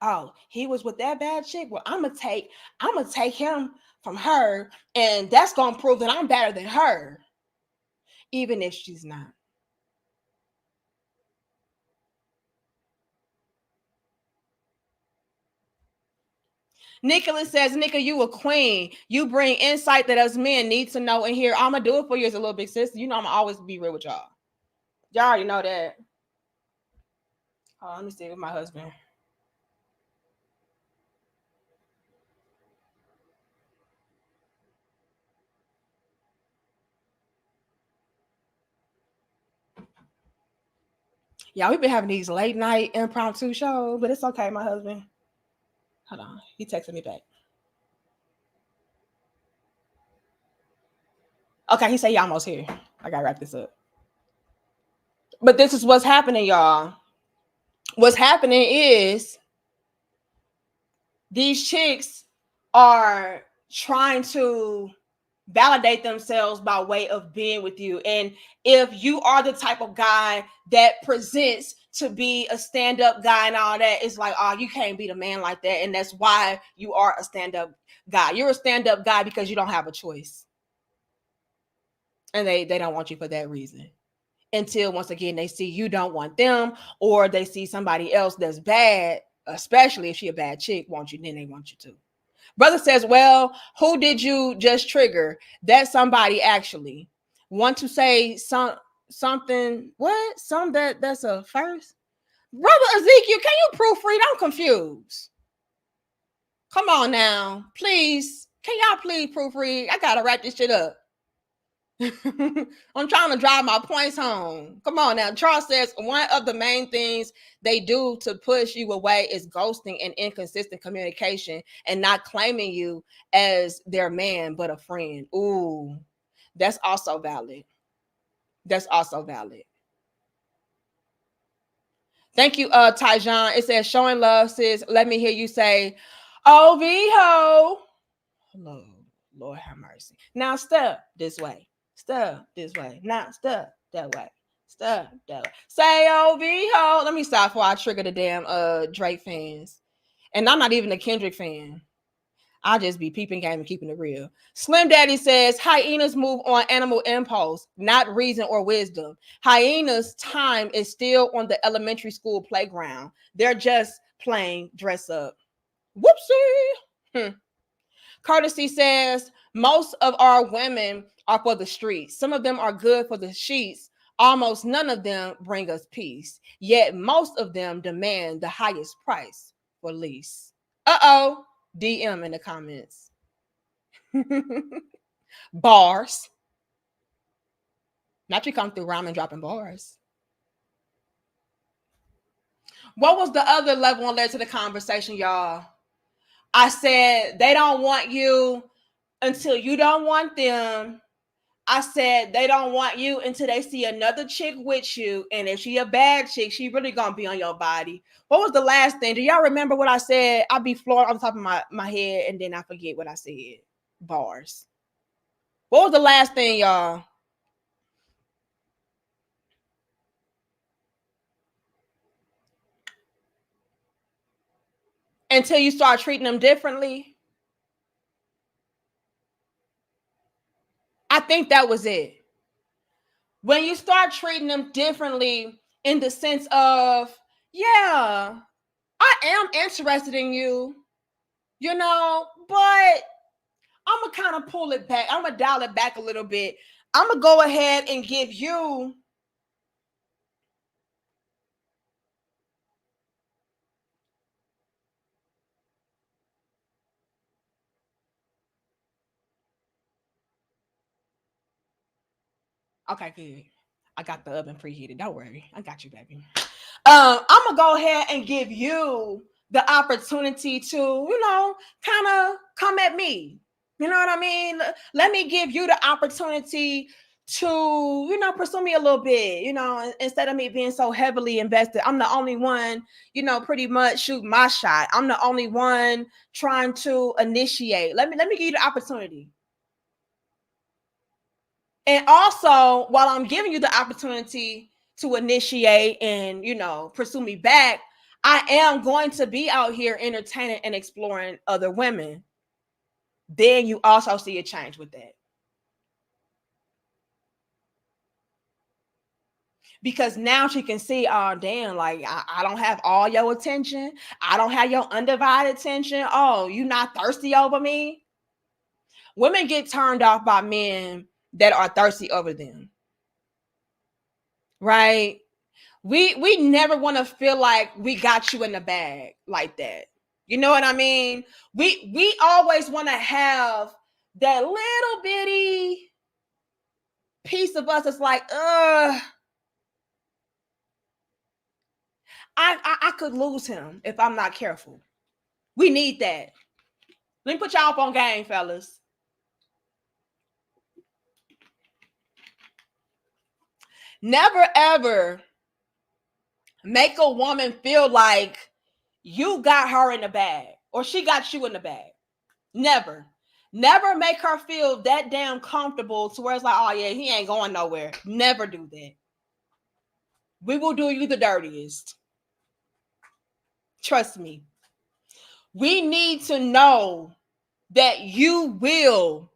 Oh, he was with that bad chick. Well, I'm gonna take him from her, and that's gonna prove that I'm better than her, even if she's not. Nicholas says, Nika, you a queen. You bring insight that us men need to know and hear. I'm gonna do it for you as a little big sister. You know I'm gonna always be real with y'all. Y'all already know that. Oh, let me see with my husband. Yeah, we've been having these late night impromptu shows, but it's okay, my husband. Hold on. He texted me back. Okay, he said he almost here. I gotta wrap this up. But this is what's happening, y'all. What's happening is these chicks are trying to validate themselves by way of being with you. And if you are the type of guy that presents to be a stand-up guy and all that, it's like, oh, you can't be the man like that. And that's why you are a stand-up guy. You're a stand-up guy because you don't have a choice. And they don't want you for that reason. Until once again they see you don't want them, or they see somebody else that's bad, especially if she a bad chick, want you, then they want you to. Brother says, well, who did you just trigger? That somebody actually want to say something. What? That's a first? Brother Ezekiel, can you proofread? I'm confused. Come on now. Please. Can y'all please proofread? I gotta wrap this shit up. I'm trying to drive my points home. Come on now. Charles says one of the main things they do to push you away is ghosting and inconsistent communication and not claiming you as their man, but a friend. Ooh, that's also valid. That's also valid. Thank you, Tyjon. It says showing love, sis. Let me hear you say, "Oh, ho." Hello, Lord have mercy. Now step this way. Step this way. Now step that way. Step that way. Say ho. Let me stop before I trigger the damn Drake fans. And I'm not even a Kendrick fan. I'll just be peeping game and keeping it real. Slim Daddy says hyenas move on animal impulse, not reason or wisdom. Hyenas' time is still on the elementary school playground. They're just playing dress up. Whoopsie. Courtesy says most of our women are for the streets. Some of them are good for the sheets. Almost none of them bring us peace. Yet most of them demand the highest price for lease. Uh-oh. DM in the comments. Bars. Not you come through rhyming dropping bars. What was the other level and led to the conversation, y'all? I said they don't want you until you don't want them. I said they don't want you until they see another chick with you. And if she a bad chick, she really gonna be on your body. What was the last thing? Do y'all remember what I said? I'll be floored on the top of my head and then I forget what I said. Bars. What was the last thing, y'all? until you start treating them differently. I think that was it. When you start treating them differently in the sense of, yeah, I am interested in you, you know, but I'm going to kind of pull it back. I'm going to dial it back a little bit. I'm going to go ahead and give you okay, good. I got the oven preheated. Don't worry. I got you, baby. I'm gonna go ahead and give you the opportunity to, you know, kind of come at me. You know what I mean? Let me give you the opportunity to, you know, pursue me a little bit, you know, instead of me being so heavily invested. I'm the only one, you know, pretty much shooting my shot. I'm the only one trying to initiate. Let me give you the opportunity. And also, while I'm giving you the opportunity to initiate and, you know, pursue me back, I am going to be out here entertaining and exploring other women. Then you also see a change with that. Because now she can see, oh, damn, like I don't have all your attention. I don't have your undivided attention. Oh, you not thirsty over me? Women get turned off by men that are thirsty over them. Right? We never want to feel like we got you in the bag like that. You know what I mean? We always want to have that little bitty piece of us that's like, I could lose him if I'm not careful. We need that. Let me put y'all up on game, fellas. Never ever make a woman feel like you got her in the bag or she got you in the bag. Never. Never make her feel that damn comfortable to where it's like, oh yeah, he ain't going nowhere. Never do that. We will do you the dirtiest. Trust me. We need to know that you will,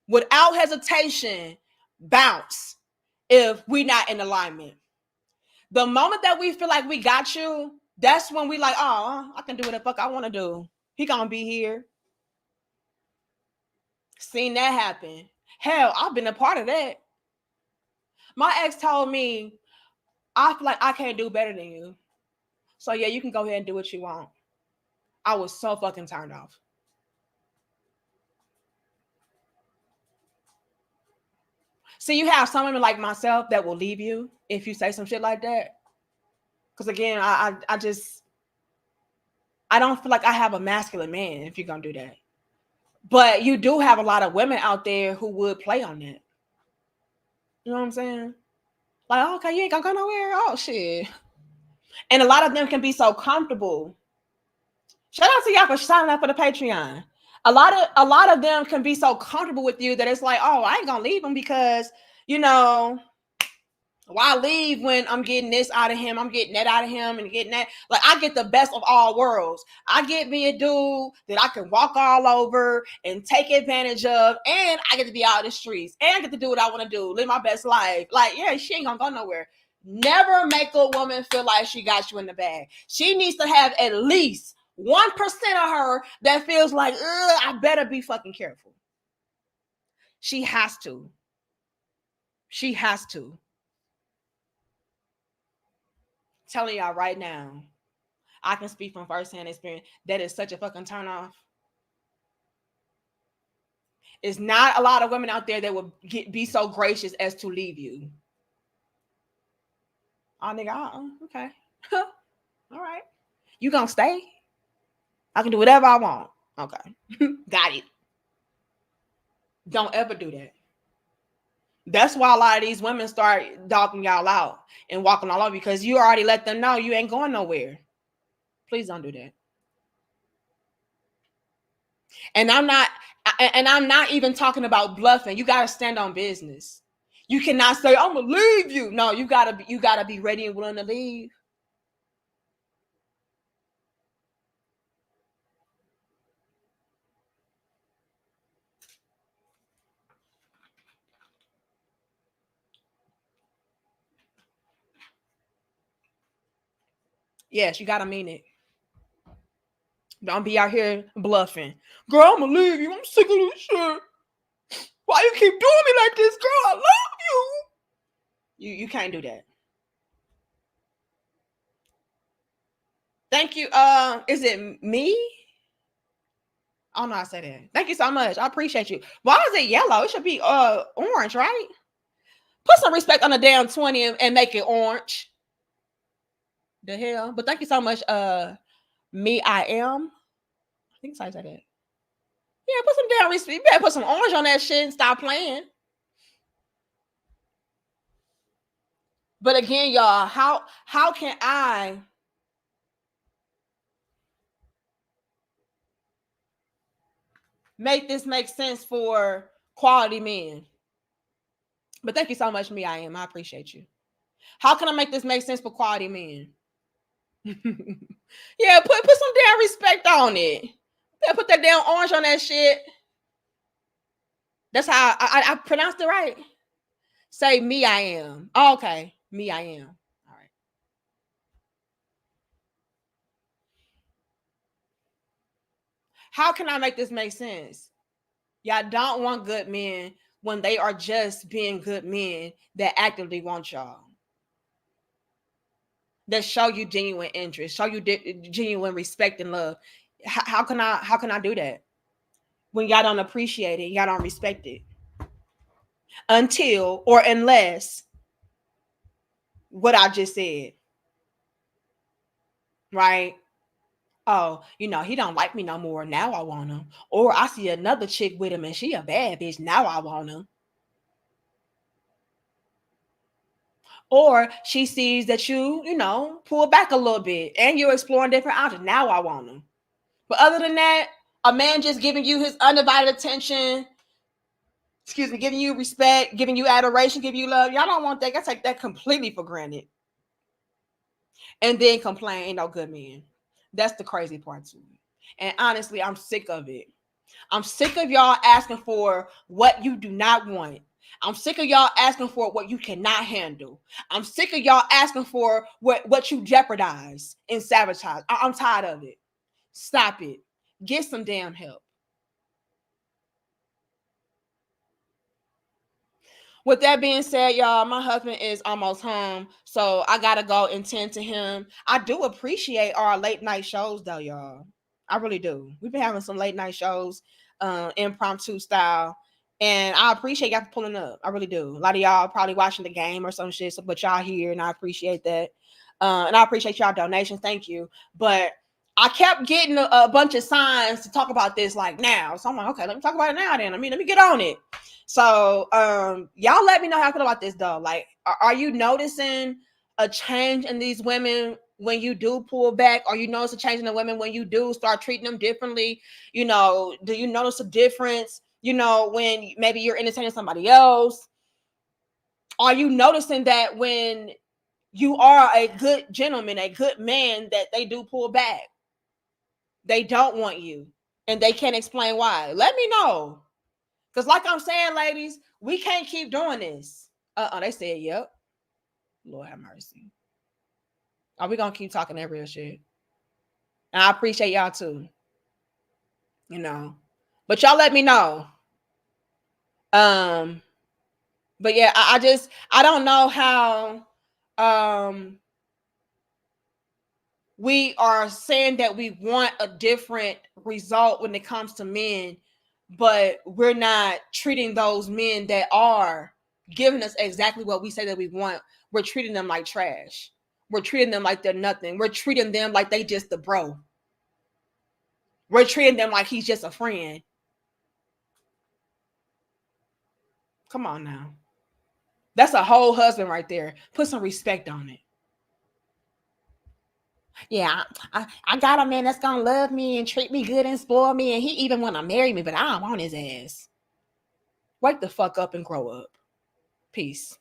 without hesitation, bounce if we're not in alignment. The moment that we feel like we got you, that's when we like, oh, I can do what the fuck I want to do. He gonna be here. Seen that happen. Hell, I've been a part of that. My ex told me, I feel like I can't do better than you. So yeah, you can go ahead and do what you want. I was so fucking turned off. See, you have some women like myself that will leave you if you say some shit like that. Because again, I just, I don't feel like I have a masculine man if you're gonna do that. But you do have a lot of women out there who would play on that. You know what I'm saying? Like, okay, you ain't gonna go nowhere. Oh shit. And a lot of them can be so comfortable. Shout out to y'all for signing up for the Patreon. A lot of them can be so comfortable with you that it's like, oh, I ain't gonna leave them because, you know, why leave when I'm getting this out of him, I'm getting that out of him, and getting that. Like, I get the best of all worlds. I get me a dude that I can walk all over and take advantage of, and I get to be out in the streets, and I get to do what I want to do, live my best life. Like, yeah, she ain't gonna go nowhere. Never make a woman feel like she got you in the bag. She needs to have at least 1% of her that feels like, I better be fucking careful. She has to. She has to. Telling y'all right now, I can speak from firsthand experience. That is such a fucking turn off. It's not a lot of women out there that would be so gracious as to leave you. Oh, nigga, okay. All right. You gonna stay? I can do whatever I want. Okay. Got it. Don't ever do that. That's why a lot of these women start dogging y'all out and walking all over because you already let them know you ain't going nowhere. Please don't do that. And I'm not even talking about bluffing. You gotta stand on business. You cannot say, I'm gonna leave you. No, you gotta be ready and willing to leave. Yes, you gotta mean it. Don't be out here bluffing. Girl, I'm gonna leave you. I'm sick of this shit. Why you keep doing me like this, girl? I love you. You can't do that. Thank you. Is it me? I don't know how to say that. Thank you so much. I appreciate you. Why is it yellow? It should be orange, right? Put some respect on the damn 20 and make it orange. The hell? But thank you so much. Me, I am. I think it's like that. Yeah, put some damn respect. You better put some orange on that shit and stop playing. But again, y'all, how can I make this make sense for quality men? But thank you so much, me, I am. I appreciate you. How can I make this make sense for quality men? Yeah, put some damn respect on it. Yeah, put that damn orange on that shit. That's how I pronounced it right. Say me, I am. Oh, okay. Me, I am. All right. How can I make this make sense? Y'all don't want good men when they are just being good men that actively want y'all. That show you genuine interest, show you genuine respect and love. How can I do that when y'all don't appreciate it, y'all don't respect it? Until or unless what I just said, right? Oh, he don't like me no more. Now I want him. Or I see another chick with him and she a bad bitch. Now I want him. Or she sees that you pull back a little bit and you're exploring different options. Now I want him. But other than that, a man just giving you his undivided attention, giving you respect, giving you adoration, giving you love. Y'all don't want that. I take that completely for granted. And then complain, ain't no good man. That's the crazy part to me. And honestly, I'm sick of it. I'm sick of y'all asking for what you do not want. I'm sick of y'all asking for what you cannot handle. I'm sick of y'all asking for what you jeopardize and sabotage. I'm tired of it. Stop it. Get some damn help. With that being said, y'all, my husband is almost home, so I gotta go and tend to him. I do appreciate our late night shows, though, y'all. I really do. We've been having some late night shows, impromptu style, and I appreciate y'all pulling up. I really do. A lot of y'all probably watching the game or some shit, but y'all here, and I appreciate that. And I appreciate y'all donations. Thank you. But I kept getting a bunch of signs to talk about this like now. So I'm like, okay, let me talk about it now then. Let me get on it. So y'all let me know how I feel about this though. Like, are you noticing a change in these women when you do pull back? Or you notice a change in the women when you do start treating them differently? Do you notice a difference, when maybe you're entertaining somebody else? Are you noticing that when you are a good gentleman, a good man, that they do pull back? They don't want you and they can't explain why. Let me know. Because like I'm saying, ladies, we can't keep doing this. They said, yep. Lord have mercy. Are we going to keep talking that real shit? And I appreciate y'all too. But y'all let me know. But yeah, I don't know how we are saying that we want a different result when it comes to men, but we're not treating those men that are giving us exactly what we say that we want. We're treating them like trash. We're treating them like they're nothing. We're treating them like they just the bro. We're treating them like he's just a friend. Come on now. That's a whole husband right there. Put some respect on it. Yeah, I got a man that's gonna love me and treat me good and spoil me, and he even want to marry me, but I don't want his ass. Wake the fuck up and grow up. Peace.